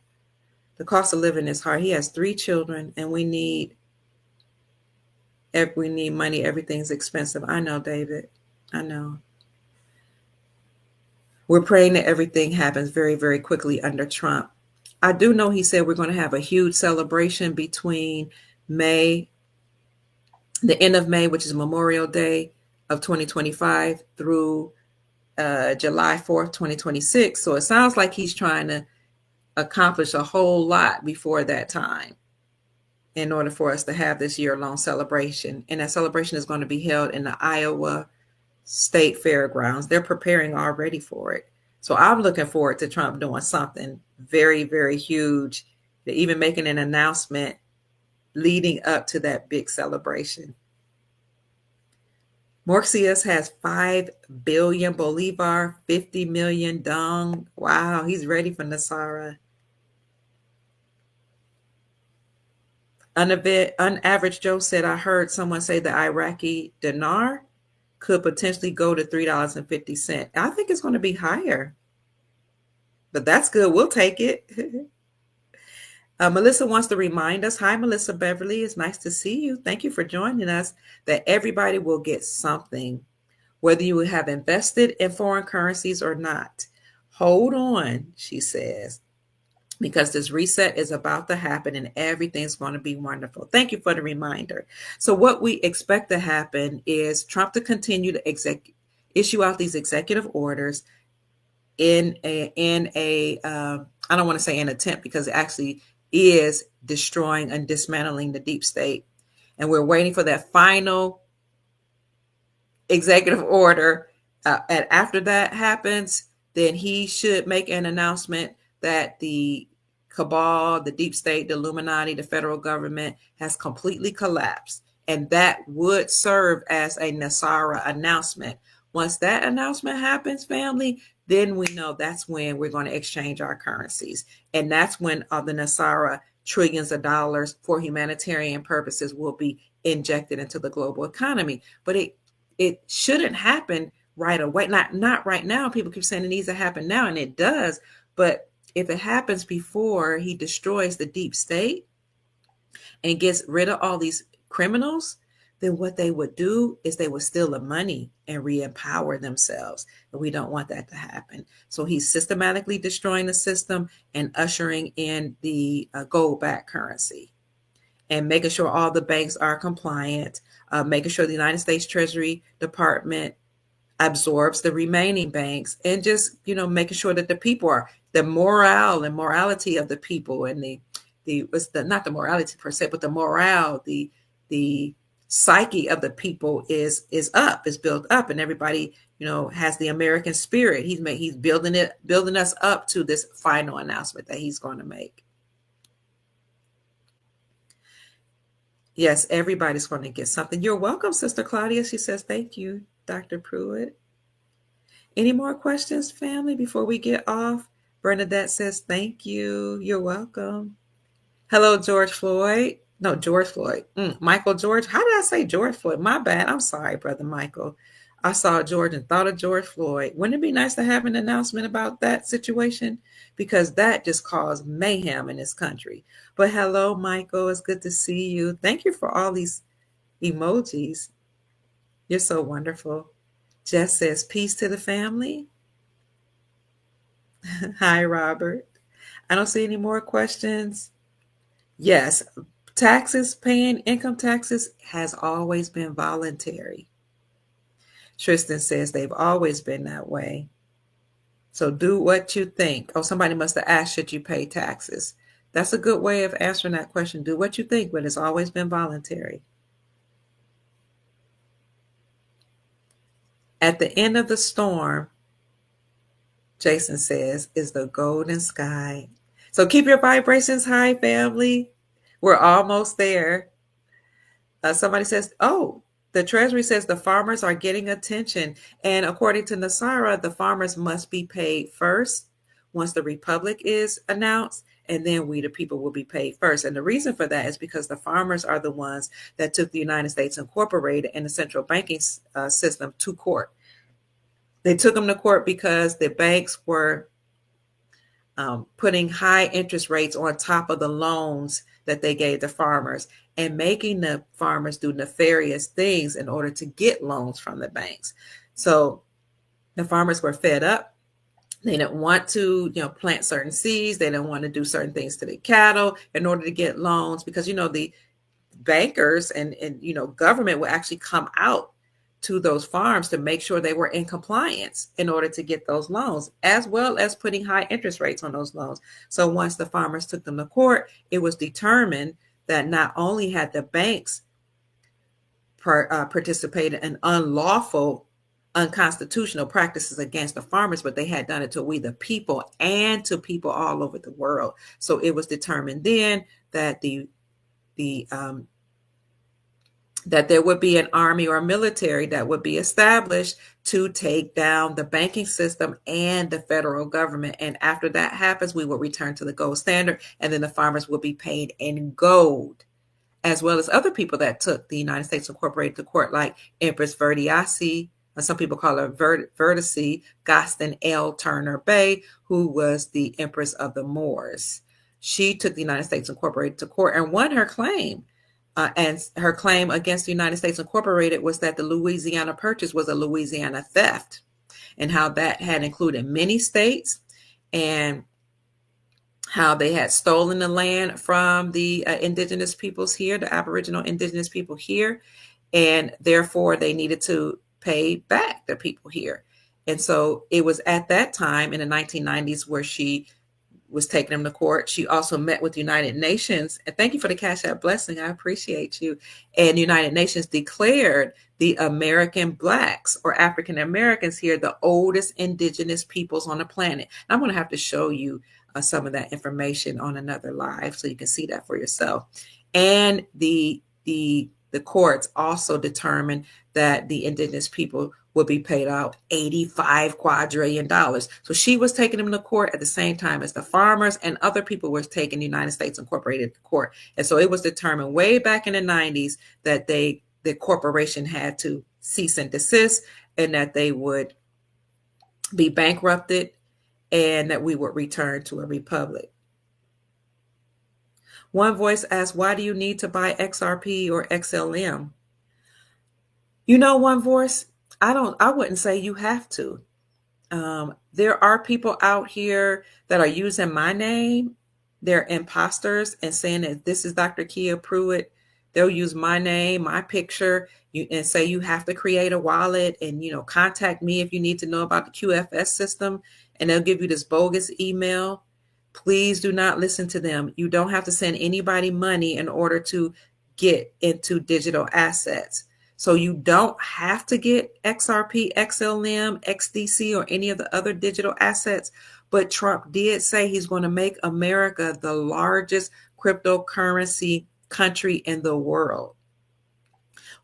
The cost of living is hard. He has 3 children, and we need money. Everything's expensive. I know, David. I know. We're praying that everything happens very, very quickly under Trump. I do know he said we're going to have a huge celebration between May, the end of May, which is Memorial Day of 2025, through July 4th, 2026. So it sounds like he's trying to accomplish a whole lot before that time in order for us to have this year-long celebration. And that celebration is going to be held in the Iowa State Fairgrounds. They're preparing already for it. So I'm looking forward to Trump doing something very, very huge, even making an announcement leading up to that big celebration. Morxius has 5 billion Bolivar, 50 million dong. Wow, he's ready for Nasara. Unaverage Joe said, I heard someone say the Iraqi dinar could potentially go to $3.50. I think it's going to be higher, but that's good. We'll take it. Melissa wants to remind us. Hi, Melissa Beverly. It's nice to see you. Thank you for joining us. That everybody will get something, whether you have invested in foreign currencies or not. Hold on, she says, because this reset is about to happen and everything's going to be wonderful. Thank you for the reminder. So what we expect to happen is Trump to continue to issue out these executive orders in a I don't want to say an attempt, because it actually is destroying and dismantling the deep state. And we're waiting for that final executive order. And after that happens, then he should make an announcement that the cabal, the deep state, the Illuminati, the federal government has completely collapsed. And that would serve as a Nasara announcement. Once that announcement happens, family, then we know that's when we're going to exchange our currencies. And that's when the Nasara trillions of dollars for humanitarian purposes will be injected into the global economy. But it shouldn't happen right away. Not right now. People keep saying it needs to happen now, and it does. But if it happens before he destroys the deep state and gets rid of all these criminals, then what they would do is they would steal the money and re-empower themselves. And we don't want that to happen. So he's systematically destroying the system and ushering in the gold-backed currency and making sure all the banks are compliant, making sure the United States Treasury Department absorbs the remaining banks, and just, making sure that the people are, the morale and morality of the people, and not the morality per se, but the morale, the psyche of the people is built up, and everybody, has the American spirit. He's building us up to this final announcement that he's going to make. Yes, everybody's going to get something. You're welcome, Sister Claudia. She says, thank you, Dr. Pruitt. Any more questions, family, before we get off? Bernadette says, thank you. You're welcome. Hello, George Floyd. No, George Floyd. Michael George. How did I say George Floyd? My bad. I'm sorry, Brother Michael. I saw George and thought of George Floyd. Wouldn't it be nice to have an announcement about that situation? Because that just caused mayhem in this country. But hello, Michael. It's good to see you. Thank you for all these emojis. You're so wonderful. Jess says, peace to the family. Hi, Robert. I don't see any more questions. Yes, paying income taxes has always been voluntary. Tristan says they've always been that way. So do what you think. Oh, somebody must have asked, should you pay taxes? That's a good way of answering that question. Do what you think, but it's always been voluntary. At the end of the storm, Jason says, is the golden sky. So keep your vibrations high, family. We're almost there. Somebody says, oh, the Treasury says the farmers are getting attention. And according to Nasara, the farmers must be paid first once the Republic is announced. And then we, the people, will be paid first. And the reason for that is because the farmers are the ones that took the United States Incorporated and the central banking system to court. They took them to court because the banks were putting high interest rates on top of the loans that they gave the farmers and making the farmers do nefarious things in order to get loans from the banks. So the farmers were fed up. They didn't want to, plant certain seeds. They didn't want to do certain things to the cattle in order to get loans because, the bankers and government would actually come out to those farms to make sure they were in compliance in order to get those loans, as well as putting high interest rates on those loans. So once the farmers took them to court, it was determined that not only had the banks participated in unlawful, unconstitutional practices against the farmers, but they had done it to we the people and to people all over the world. So it was determined then that that there would be an army or military that would be established to take down the banking system and the federal government. And after that happens, we will return to the gold standard, and then the farmers will be paid in gold, as well as other people that took the United States Incorporated to court, like Empress Verdiasi, or some people call her Verdice Gaston L. Turner Bay, who was the Empress of the Moors. She took the United States Incorporated to court and won her claim. And her claim against the United States Incorporated was that the Louisiana Purchase was a Louisiana theft, and how that had included many states, and how they had stolen the land from the indigenous peoples here, the Aboriginal indigenous people here, and therefore they needed to pay back the people here. And so it was at that time in the 1990s where she was taking them to court. She also met with United Nations, and thank you for the Cash App blessing. I appreciate you. And United Nations declared the American Blacks, or African Americans here, the oldest indigenous peoples on the planet. And I'm going to have to show you some of that information on another live so you can see that for yourself. And the courts also determined that the indigenous people would be paid out $85 quadrillion. So she was taking them to court at the same time as the farmers and other people were taking the United States Incorporated to court. And so it was determined way back in the 90s that the corporation had to cease and desist, and that they would be bankrupted, and that we would return to a republic. One voice asked, why do you need to buy XRP or XLM? One voice, I wouldn't say you have to. There are people out here that are using my name. They're imposters and saying that this is Dr. Kia Pruitt. They'll use my name, my picture, and say you have to create a wallet and, contact me if you need to know about the QFS system. And they'll give you this bogus email. Please do not listen to them. You don't have to send anybody money in order to get into digital assets. So you don't have to get XRP, XLM, XDC, or any of the other digital assets. But Trump did say he's going to make America the largest cryptocurrency country in the world.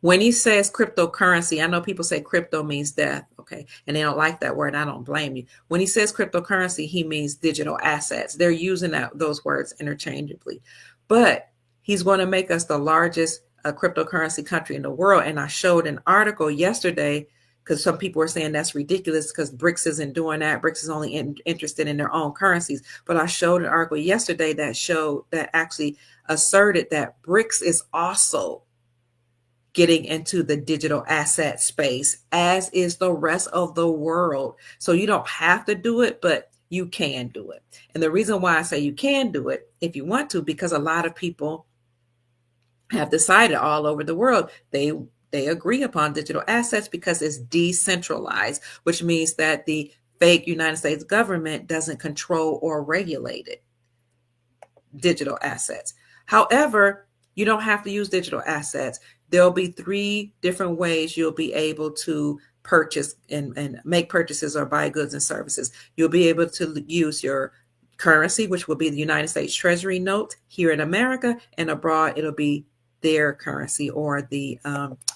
When he says cryptocurrency, I know people say crypto means death, okay? And they don't like that word. I don't blame you. When he says cryptocurrency, he means digital assets. They're using those words interchangeably. But he's going to make us the largest cryptocurrency country in the world. And I showed an article yesterday, because some people were saying that's ridiculous because BRICS isn't doing that. BRICS is only interested in their own currencies. But I showed an article yesterday that actually asserted that BRICS is also getting into the digital asset space, as is the rest of the world. So you don't have to do it, but you can do it. And the reason why I say you can do it if you want to, because a lot of people have decided all over the world they agree upon digital assets because it's decentralized, which means that the fake United States government doesn't control or regulate it. Digital assets. However, you don't have to use digital assets. There'll be 3 different ways you'll be able to purchase and make purchases or buy goods and services. You'll be able to use your currency, which will be the United States Treasury note here in America, and abroad it'll be their currency or the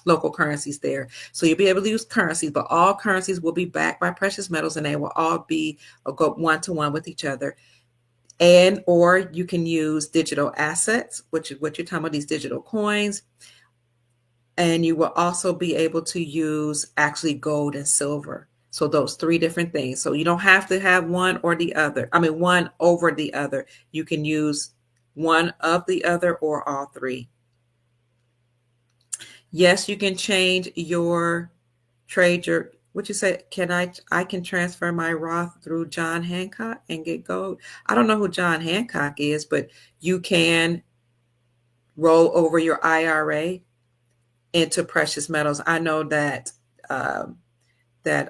local currencies there. So you'll be able to use currencies, but all currencies will be backed by precious metals, and they will all be go one-to-one with each other. And or you can use digital assets, which is what you're talking about, these digital coins. And you will also be able to use actually gold and silver. So those three different things. So you don't have to have one or the other. I mean, one over the other. You can use one of the other or all three. Yes, you can change your trade your what you say, I can transfer my Roth through John Hancock and get gold. I don't know who John Hancock is, but you can roll over your IRA into precious metals. I know that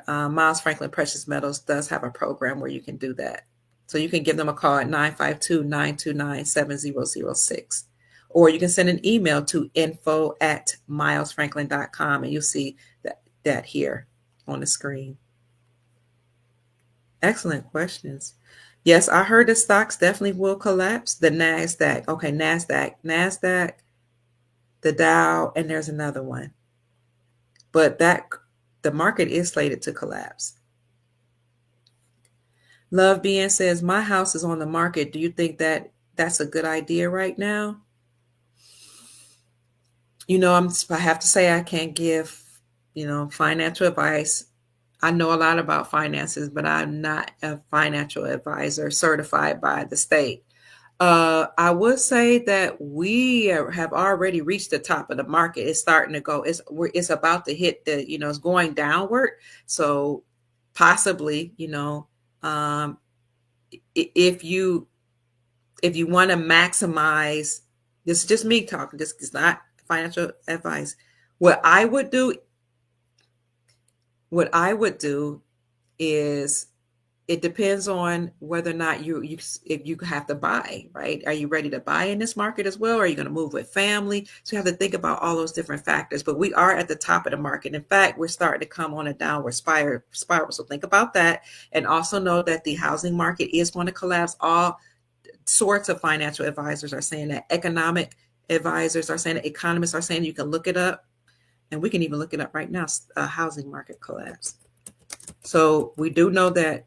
Miles Franklin Precious Metals does have a program where you can do that. So you can give them a call at 952-929-7006. Or you can send an email to info@milesfranklin.com, and you'll see that here on the screen. Excellent questions. Yes, I heard the stocks definitely will collapse. The NASDAQ. Okay, NASDAQ, the Dow, and there's another one. But the market is slated to collapse. Love Being says, my house is on the market. Do you think that that's a good idea right now? I have to say I can't give, financial advice. I know a lot about finances, but I'm not a financial advisor certified by the state. I would say that we have already reached the top of the market. It's starting to go. It's about to hit it's going downward. So possibly, if you want to maximize, this is just me talking. This is not financial advice. What I would do is, it depends on whether or not if you have to buy, right? Are you ready to buy in this market as well? Or are you going to move with family? So you have to think about all those different factors. But we are at the top of the market. In fact, we're starting to come on a downward spiral. So think about that. And also know that the housing market is going to collapse. All sorts of financial advisors are saying that. Economic advisors are saying that. Economists are saying, you can look it up. And we can even look it up right now, housing market collapse. So we do know that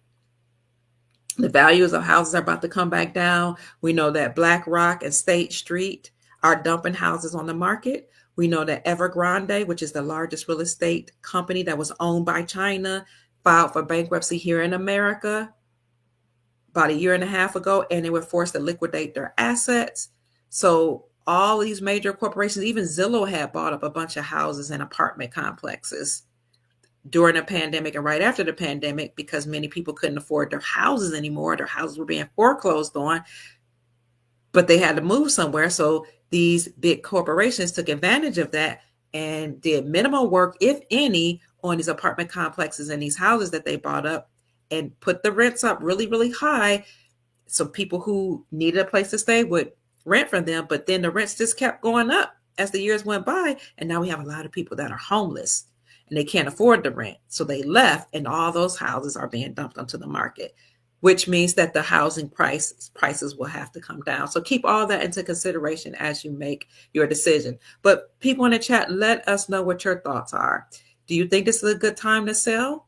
the values of houses are about to come back down. We know that BlackRock and State Street are dumping houses on the market. We know that Evergrande, which is the largest real estate company that was owned by China, filed for bankruptcy here in America about a year and a half ago, and they were forced to liquidate their assets. So all these major corporations, even Zillow had bought up a bunch of houses and apartment complexes during the pandemic and right after the pandemic, because many people couldn't afford their houses anymore. Their houses were being foreclosed on, but they had to move somewhere. So these big corporations took advantage of that and did minimal work, if any, on these apartment complexes and these houses that they bought up, and put the rents up really, really high. So people who needed a place to stay would rent from them, but then the rents just kept going up as the years went by. And now we have a lot of people that are homeless and they can't afford the rent. So they left, and all those houses are being dumped onto the market, which means that the housing prices will have to come down. So keep all that into consideration as you make your decision. But people in the chat, let us know what your thoughts are. Do you think this is a good time to sell?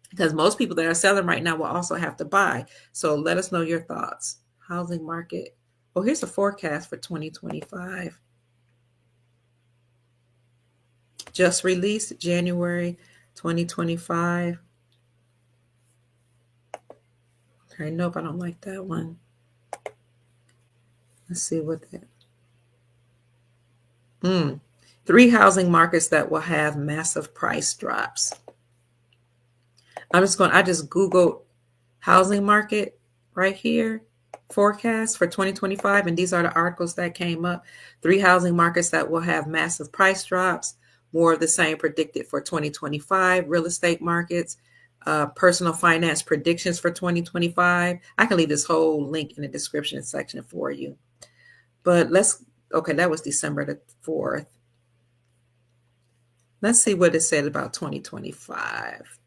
Because most people that are selling right now will also have to buy. So let us know your thoughts. Housing market. Well, here's a forecast for 2025. Just released January 2025. Okay, nope, I don't like that one. Let's see what that. 3 housing markets that will have massive price drops. I just Googled housing market right here, forecast for 2025. And these are the articles that came up. 3 housing markets that will have massive price drops. More of the same predicted for 2025. Real estate markets, personal finance predictions for 2025. I can leave this whole link in the description section for you. But that was December the 4th. Let's see what it said about 2025.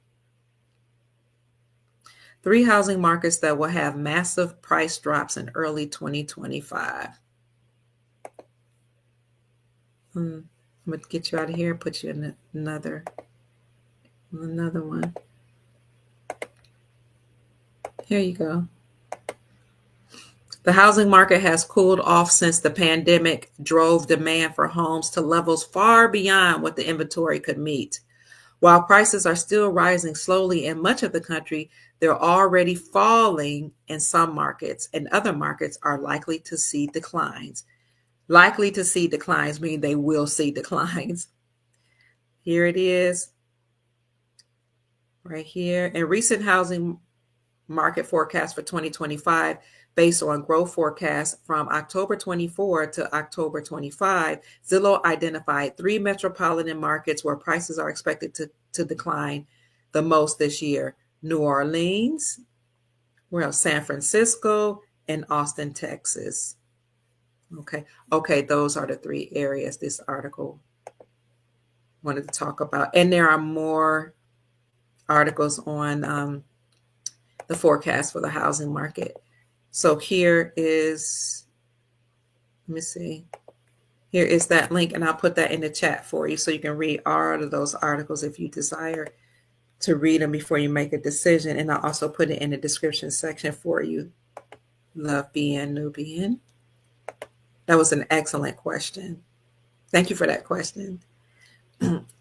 3 housing markets that will have massive price drops in early 2025. I'm going to get you out of here and put you in another one. Here you go. The housing market has cooled off since the pandemic drove demand for homes to levels far beyond what the inventory could meet. While prices are still rising slowly in much of the country, they're already falling in some markets, and other markets are likely to see declines. Likely to see declines mean they will see declines. Here it is, right here. In recent housing market forecast for 2025, based on growth forecasts from October 24 to October 25, Zillow identified 3 metropolitan markets where prices are expected to decline the most this year: New Orleans, San Francisco, and Austin, Texas. Okay, those are the 3 areas this article wanted to talk about. And there are more articles on the forecast for the housing market. So here is, let me see. Here is that link, and I'll put that in the chat for you so you can read all of those articles if you desire to read them before you make a decision. And I'll also put it in the description section for you. Love being Nubian. That was an excellent question. Thank you for that question.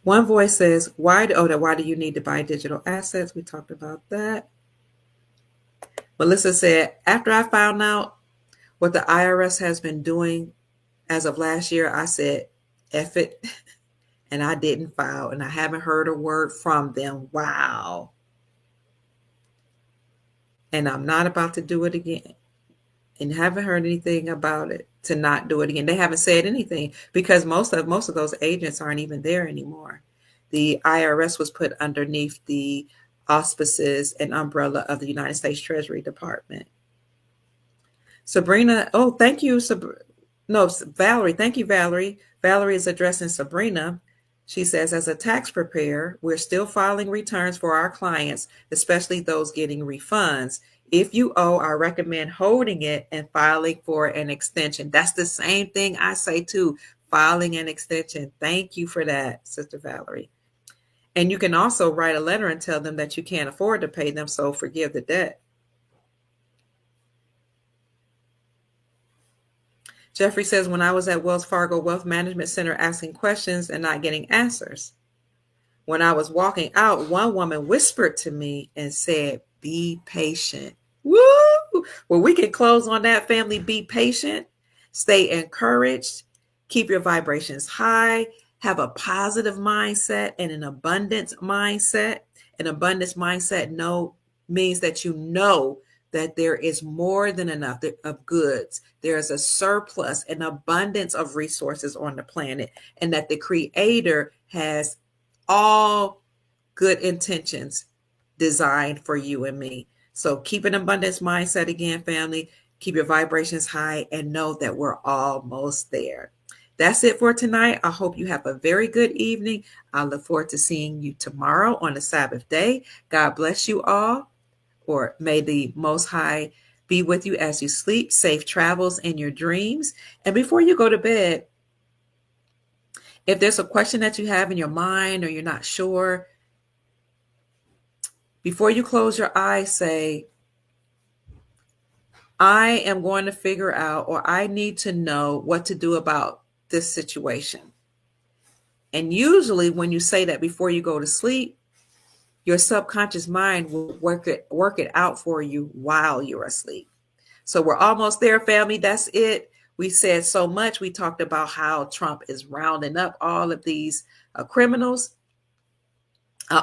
One voice says, why do you need to buy digital assets? We talked about that. Melissa said, after I found out what the IRS has been doing as of last year, I said, F it. And I didn't file, and I haven't heard a word from them. Wow. And I'm not about to do it again. And haven't heard anything about it to not do it again. They haven't said anything because most of those agents aren't even there anymore. The IRS was put underneath the auspices and umbrella of the United States Treasury Department. Sabrina, oh, thank you. No, Valerie, thank you, Valerie. Valerie is addressing Sabrina. She says, as a tax preparer, we're still filing returns for our clients, especially those getting refunds. If you owe, I recommend holding it and filing for an extension. That's the same thing I say too, filing an extension. Thank you for that, Sister Valerie. And you can also write a letter and tell them that you can't afford to pay them, so forgive the debt. Jeffrey says, when I was at Wells Fargo Wealth Management Center asking questions and not getting answers, when I was walking out, one woman whispered to me and said, be patient. Woo! Well, we can close on that, family. Be patient. Stay encouraged. Keep your vibrations high. Have a positive mindset and an abundance mindset. An abundance mindset means that you know that there is more than enough of goods. There is a surplus, an abundance of resources on the planet, and that the Creator has all good intentions designed for you and me. So keep an abundance mindset again, family. Keep your vibrations high and know that we're almost there. That's it for tonight. I hope you have a very good evening. I look forward to seeing you tomorrow on the Sabbath day. God bless you all, or may the Most High be with you as you sleep. Safe travels in your dreams. And before you go to bed, if there's a question that you have in your mind or you're not sure, before you close your eyes, say, I am going to figure out, or I need to know what to do about this situation. And usually when you say that before you go to sleep, your subconscious mind will work it out for you while you're asleep. So we're almost there, family. That's it. We said so much. We talked about how Trump is rounding up all of these criminals.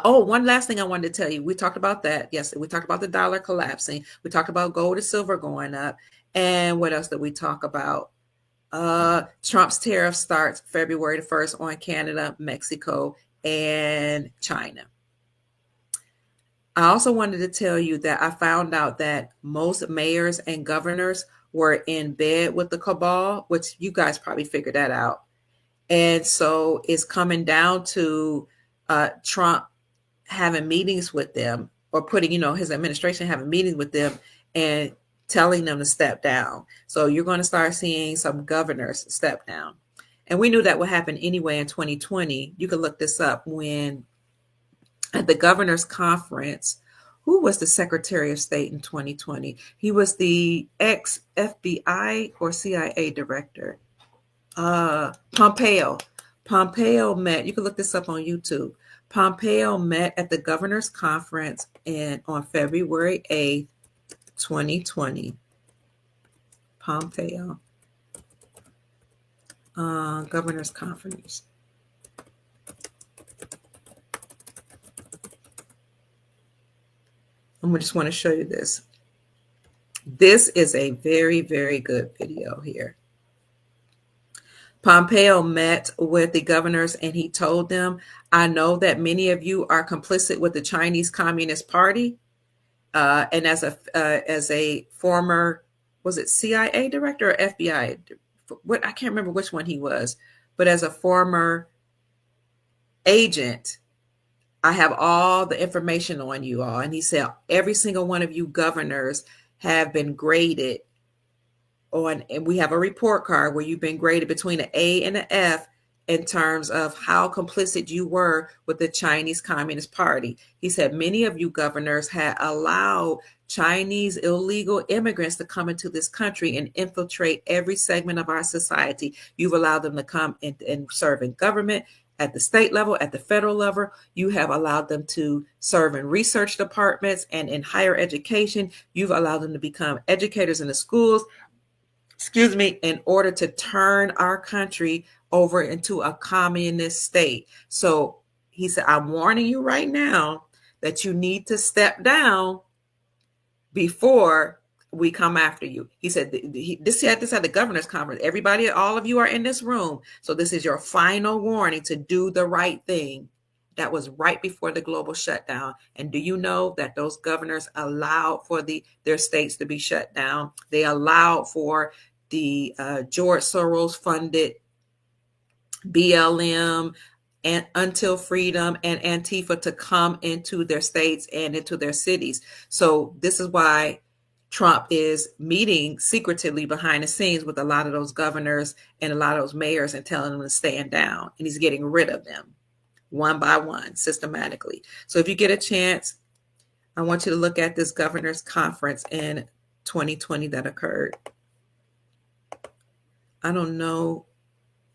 One last thing I wanted to tell you. We talked about that. Yes, we talked about the dollar collapsing. We talked about gold and silver going up. And what else did we talk about? Trump's tariff starts February the 1st on Canada, Mexico, and China. I also wanted to tell you that I found out that most mayors and governors were in bed with the cabal, which you guys probably figured that out. And so it's coming down to Trump having meetings with them, or putting, his administration having meetings with them and telling them to step down. So you're going to start seeing some governors step down. And we knew that would happen anyway in 2020. You can look this up when at the governor's conference, who was the Secretary of State in 2020? He was the ex-FBI or CIA director. Pompeo met, you can look this up on YouTube. Pompeo met at the governor's conference on February 8th, 2020. Pompeo, governor's conference. I just want to show you this. This is a very, very good video here. Pompeo met with the governors and he told them, I know that many of you are complicit with the Chinese Communist Party. And as a former, was it CIA director or FBI? I can't remember which one he was, but as a former agent, I have all the information on you all. And he said, every single one of you governors have been graded on, and we have a report card where you've been graded between an A and an F in terms of how complicit you were with the Chinese Communist Party. He said many of you governors had allowed Chinese illegal immigrants to come into this country and infiltrate every segment of our society. You've allowed them to come and serve in government at the state level, at the federal level. You have allowed them to serve in research departments and in higher education. You've allowed them to become educators in the schools, in order to turn our country over into a communist state. So he said, I'm warning you right now that you need to step down before we come after you. He said, this at the governor's conference. Everybody, all of you are in this room. So this is your final warning to do the right thing. That was right before the global shutdown. And do you know that those governors allowed for their states to be shut down? They allowed for the George Soros funded BLM and Until Freedom and Antifa to come into their states and into their cities. So this is why Trump is meeting secretively behind the scenes with a lot of those governors and a lot of those mayors and telling them to stand down. And he's getting rid of them one by one, systematically. So if you get a chance, I want you to look at this governor's conference in 2020 that occurred. I don't know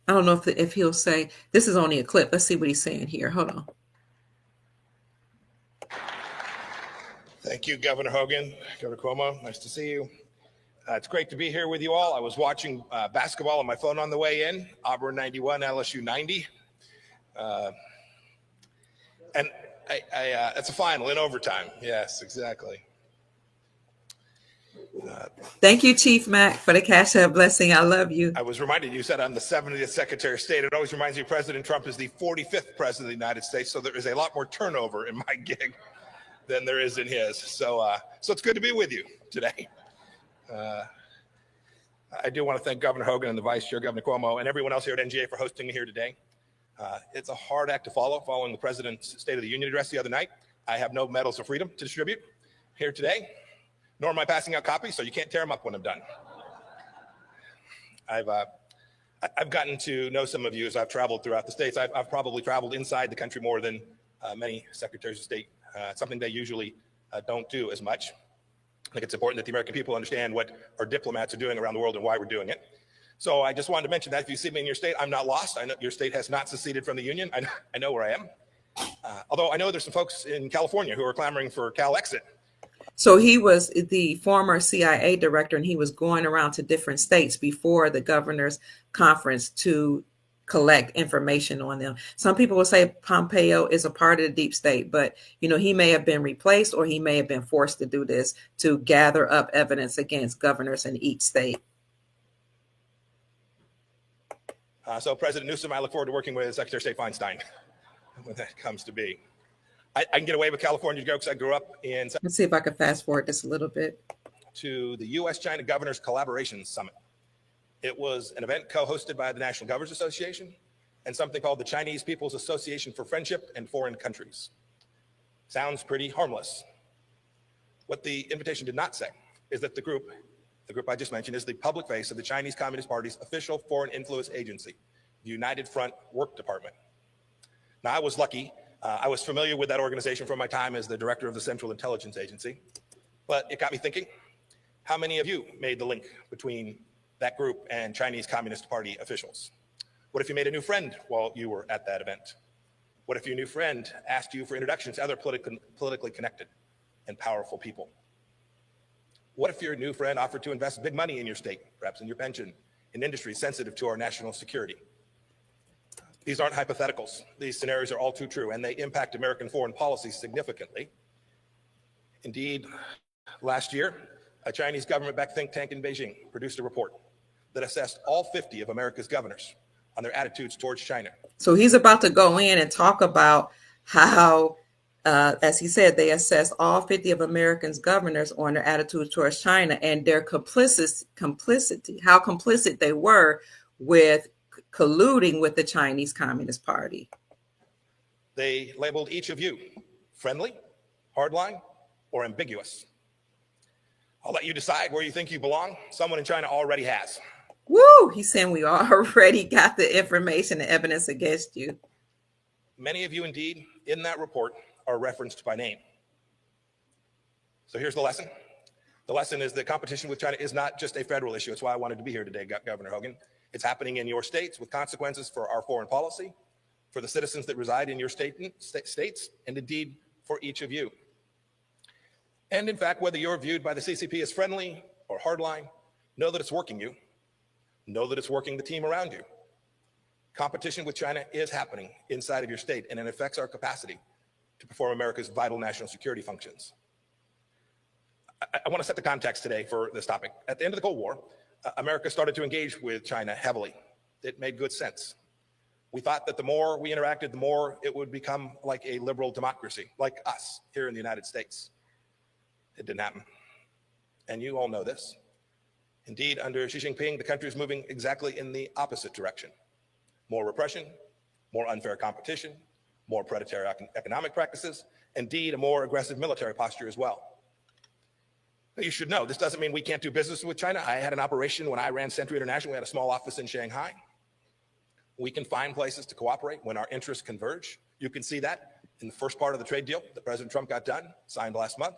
if he'll say, this is only a clip. Let's see what he's saying here. Hold on. Thank you, Governor Hogan, Governor Cuomo. Nice to see you. It's great to be here with you all. I was watching basketball on my phone on the way in, Auburn 91, LSU 90. And it's a final in overtime. Yes, exactly. Thank you, Chief Mac, for the Cash App blessing. I love you. I was reminded, you said I'm the 70th Secretary of State. It always reminds me President Trump is the 45th President of the United States, so there is a lot more turnover in my gig than there is in his. So it's good to be with you today. I do want to thank Governor Hogan and the Vice Chair, Governor Cuomo, and everyone else here at NGA for hosting me here today. It's a hard act to follow following the President's State of the Union address the other night. I have no medals of freedom to distribute here today, nor am I passing out copies, so you can't tear them up when I'm done. I've gotten to know some of you as I've traveled throughout the states. I've probably traveled inside the country more than many secretaries of state, something they usually don't do as much. I think it's important that the American people understand what our diplomats are doing around the world and why we're doing it. So I just wanted to mention that if you see me in your state, I'm not lost. I know your state has not seceded from the Union. I know where I am. Although I know there's some folks in California who are clamoring for Cal exit. So he was the former CIA director, and he was going around to different states before the governor's conference to collect information on them. Some people will say Pompeo is a part of the deep state, but he may have been replaced or he may have been forced to do this to gather up evidence against governors in each state. So President Newsom, I look forward to working with Secretary of State Feinstein when that comes to be. I can get away with California jokes. I grew up in... Let's see if I can fast forward this a little bit. To the U.S.-China Governors Collaboration Summit. It was an event co-hosted by the National Governors Association and something called the Chinese People's Association for Friendship in Foreign Countries. Sounds pretty harmless. What the invitation did not say is that the group I just mentioned, is the public face of the Chinese Communist Party's official foreign influence agency, the United Front Work Department. Now, I was lucky. I was familiar with that organization from my time as the director of the Central Intelligence Agency, but it got me thinking, how many of you made the link between that group and Chinese Communist Party officials? What if you made a new friend while you were at that event? What if your new friend asked you for introductions to other politically connected and powerful people? What if your new friend offered to invest big money in your state, perhaps in your pension, in industries sensitive to our national security? These aren't hypotheticals. These scenarios are all too true, and they impact American foreign policy significantly. Indeed, last year, a Chinese government-backed think tank in Beijing produced a report that assessed all 50 of America's governors on their attitudes towards China. So he's about to go in and talk about how, as he said, they assessed all 50 of Americans' governors on their attitudes towards China and their complicity, how complicit they were with colluding with the Chinese Communist Party. They labeled each of you friendly, hardline, or ambiguous. I'll let you decide where you think you belong. Someone in China already has. Woo! He's saying we already got the information and evidence against you. Many of you, indeed, in that report are referenced by name. So here's the lesson. The lesson is that competition with China is not just a federal issue. It's why I wanted to be here today, Governor Hogan. It's happening in your states with consequences for our foreign policy, for the citizens that reside in your states, and indeed for each of you. And in fact, whether you're viewed by the CCP as friendly or hardline, know that it's working you. Know that it's working the team around you. Competition with China is happening inside of your state, and it affects our capacity to perform America's vital national security functions. I want to set the context today for this topic. At the end of the Cold War, America started to engage with China heavily. It made good sense. We thought that the more we interacted, the more it would become like a liberal democracy, like us here in the United States. It didn't happen. And you all know this. Indeed, under Xi Jinping, the country is moving exactly in the opposite direction. More repression, more unfair competition, more predatory economic practices, indeed a more aggressive military posture as well. But you should know, this doesn't mean we can't do business with China. I had an operation when I ran Century International. We had a small office in Shanghai. We can find places to cooperate when our interests converge. You can see that in the first part of the trade deal that President Trump got done, signed last month.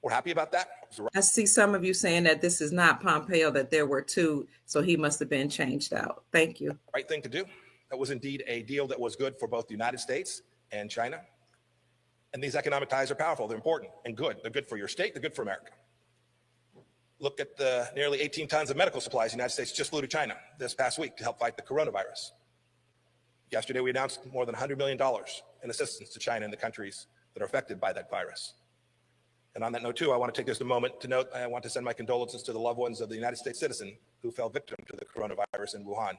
We're happy about that. I see some of you saying that this is not Pompeo, that there were two, so he must have been changed out. Thank you. Right thing to do. That was indeed a deal that was good for both the United States and China. And these economic ties are powerful. They're important and good. They're good for your state. They're good for America. Look at the nearly 18 tons of medical supplies the United States just flew to China this past week to help fight the coronavirus. Yesterday, we announced more than $100 million in assistance to China and the countries that are affected by that virus. And on that note, too, I want to take just a moment to note, I want to send my condolences to the loved ones of the United States citizen who fell victim to the coronavirus in Wuhan.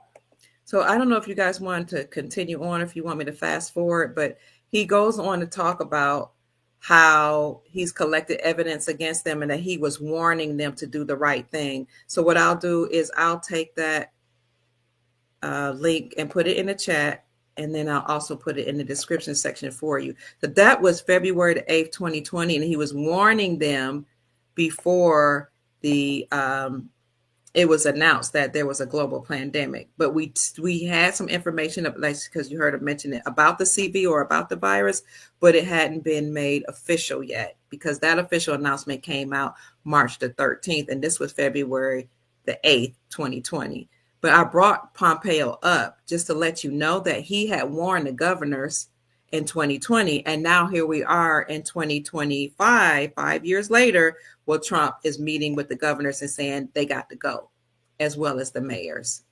So I don't know if you guys want to continue on, if you want me to fast forward, but he goes on to talk about how he's collected evidence against them and that he was warning them to do the right thing. So what I'll do is I'll take that link and put it in the chat, and then I'll also put it in the description section for you. So that was February the 8th, 2020, and he was warning them before the it was announced that there was a global pandemic. But we had some information, because you heard him mention it, about the CV or about the virus, but it hadn't been made official yet, because that official announcement came out March the 13th, and this was February the 8th, 2020. But I brought Pompeo up just to let you know that he had warned the governors in 2020. And now here we are in 2025, 5 years later. Well, Trump is meeting with the governors and saying they got to go, as well as the mayors.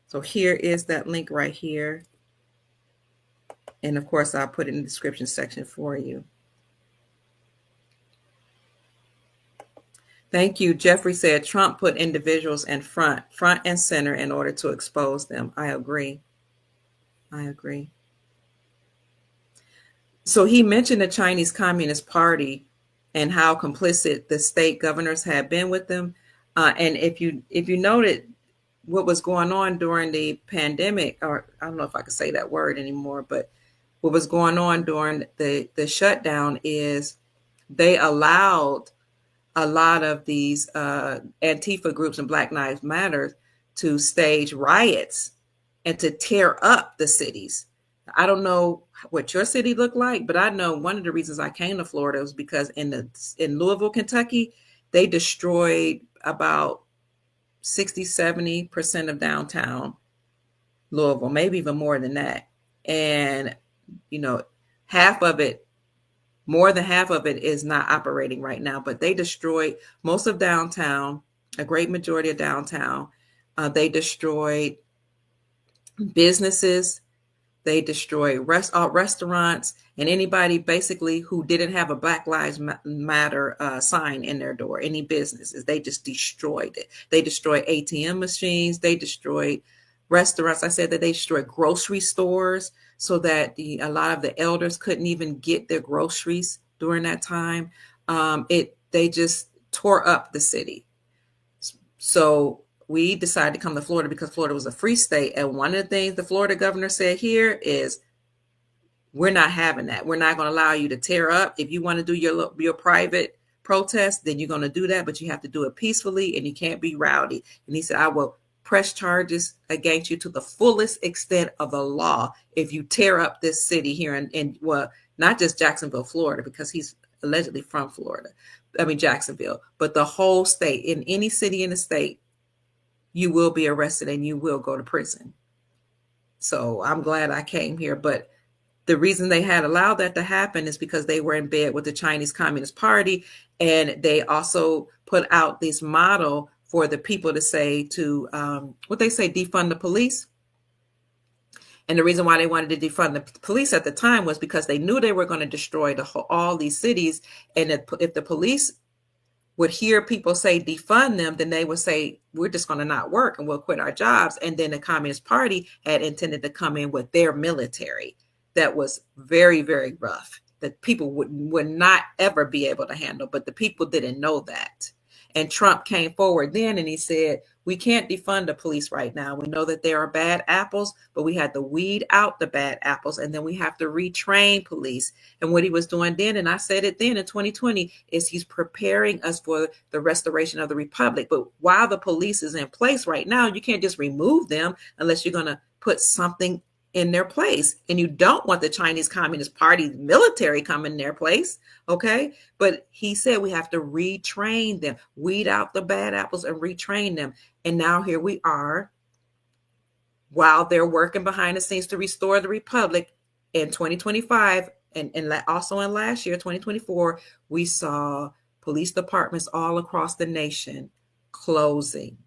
So here is that link right here. And of course, I'll put it in the description section for you. Thank you. Jeffrey said Trump put individuals in front and center in order to expose them. I agree. I agree. So he mentioned the Chinese Communist Party and how complicit the state governors had been with them. And if you noted what was going on during the pandemic, or I don't know if I could say that word anymore, but what was going on during the shutdown is they allowed a lot of these Antifa groups and Black Lives Matter to stage riots and to tear up the cities. I don't know what your city looked like, but I know one of the reasons I came to Florida was because in Louisville, Kentucky, they destroyed about 60-70% of downtown Louisville, maybe even more than that. And you know, half of it, more than half of it is not operating right now, but they destroyed most of downtown, a great majority of downtown. They destroyed businesses. They destroyed restaurants and anybody basically who didn't have a Black Lives Matter sign in their door, any businesses. They just destroyed it. They destroyed ATM machines. They destroyed restaurants. I said that they destroyed grocery stores so that a lot of the elders couldn't even get their groceries during that time. They just tore up the city. So we decided to come to Florida because Florida was a free state. And one of the things the Florida governor said here is, we're not having that. We're not going to allow you to tear up. If you want to do your private protest, then you're going to do that, but you have to do it peacefully and you can't be rowdy. And he said, I will press charges against you to the fullest extent of the law if you tear up this city here in well, not just Jacksonville, Florida, because he's allegedly from Florida. I mean, Jacksonville, but the whole state. In any city in the state, you will be arrested and you will go to prison. So I'm glad I came here. But the reason they had allowed that to happen is because they were in bed with the Chinese Communist Party. And they also put out this model for the people to say what they say, defund the police. And the reason why they wanted to defund the police at the time was because they knew they were going to destroy all these cities. And if the police would hear people say defund them, then they would say, we're just going to not work and we'll quit our jobs. And then the Communist Party had intended to come in with their military that was very, very rough, that people would not ever be able to handle. But the people didn't know that. And Trump came forward then and he said, we can't defund the police right now. We know that there are bad apples, but we had to weed out the bad apples. And then we have to retrain police. And what he was doing then, and I said it then in 2020, is he's preparing us for the restoration of the republic. But while the police is in place right now, you can't just remove them unless you're going to put something in their place. And you don't want the Chinese Communist Party military come in their place. Okay. But he said we have to retrain them, weed out the bad apples and retrain them. And now here we are, while they're working behind the scenes to restore the republic in 2025. And also in last year, 2024, we saw police departments all across the nation closing.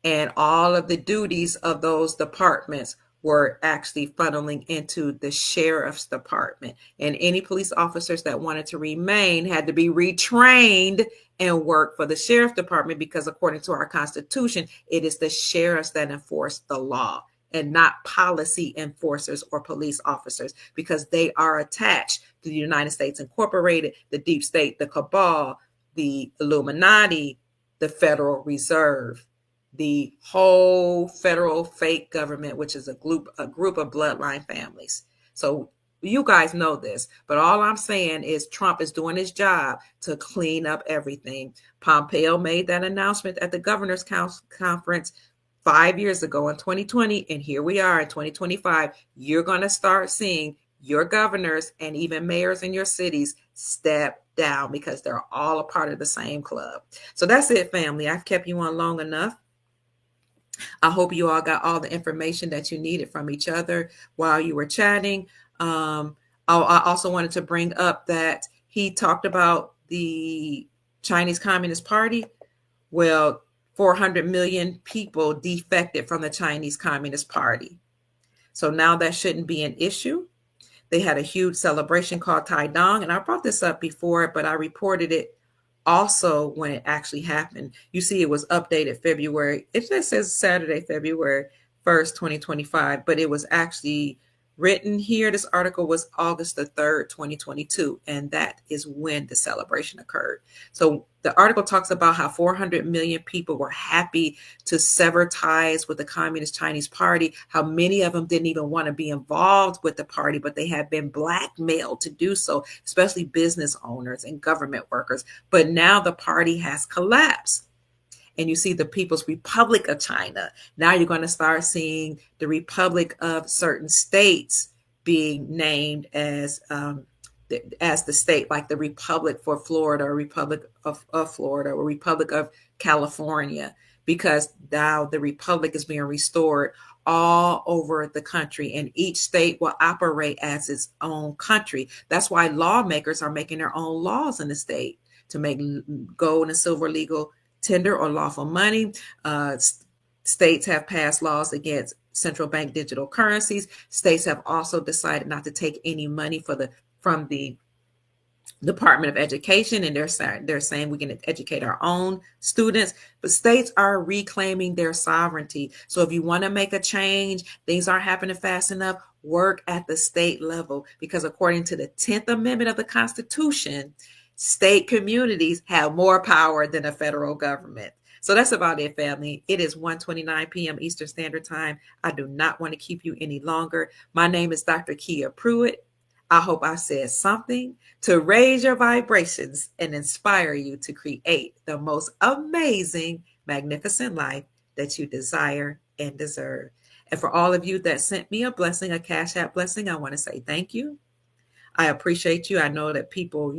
And all of the duties of those departments were actually funneling into the sheriff's department. And any police officers that wanted to remain had to be retrained and work for the sheriff's department, because according to our Constitution, it is the sheriffs that enforce the law and not policy enforcers or police officers, because they are attached to the United States Incorporated, the deep state, the cabal, the Illuminati, the Federal Reserve, the whole federal fake government, which is a group of bloodline families. So you guys know this, but all I'm saying is Trump is doing his job to clean up everything. Pompeo made that announcement at the governor's conference 5 years ago in 2020, and here we are in 2025. You're going to start seeing your governors and even mayors in your cities step down, because they're all a part of the same club. So that's it, family. I've kept you on long enough. I hope you all got all the information that you needed from each other while you were chatting. I also wanted to bring up that he talked about the Chinese Communist Party. Well, 400 million people defected from the Chinese Communist Party. So now that shouldn't be an issue. They had a huge celebration called Tai Dong, and I brought this up before, but I reported it also when it actually happened. You see, it was updated February. It just says Saturday, February 1st, 2025, but it was actually written here. This article was August the 3rd, 2022, and that is when the celebration occurred. So the article talks about how 400 million people were happy to sever ties with the Communist Chinese Party, how many of them didn't even want to be involved with the party, but they had been blackmailed to do so, especially business owners and government workers. But now the party has collapsed. And you see the People's Republic of China. Now you're going to start seeing the Republic of certain states being named as the state, like the Republic for Florida, or Republic of Florida, or Republic of California, because now the Republic is being restored all over the country, and each state will operate as its own country. That's why lawmakers are making their own laws in the state to make gold and silver legal tender or lawful money. States have passed laws against central bank digital currencies. States have also decided not to take any money from the Department of Education, and they're saying we can educate our own students. But states are reclaiming their sovereignty. So if you want to make a change, things aren't happening fast enough, work at the state level, because according to the 10th Amendment of the Constitution, state communities have more power than the federal government. So that's about it, family. It is 1:29 p.m. Eastern Standard Time. I do not want to keep you any longer. My name is Dr. Kia Pruitt. I hope I said something to raise your vibrations and inspire you to create the most amazing, magnificent life that you desire and deserve. And for all of you that sent me a blessing, a Cash App blessing, I want to say thank you. I appreciate you. I know that people,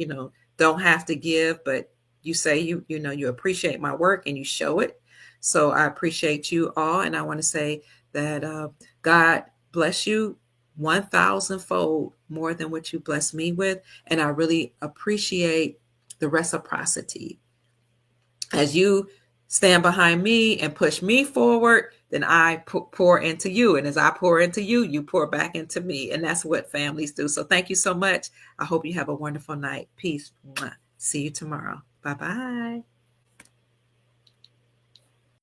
don't have to give, but you say you appreciate my work and you show it. So I appreciate you all. And I want to say that God bless you 1,000-fold more than what you blessed me with. And I really appreciate the reciprocity. As you stand behind me and push me forward, then I pour into you. And as I pour into you, you pour back into me. And that's what families do. So thank you so much. I hope you have a wonderful night. Peace. See you tomorrow. Bye-bye.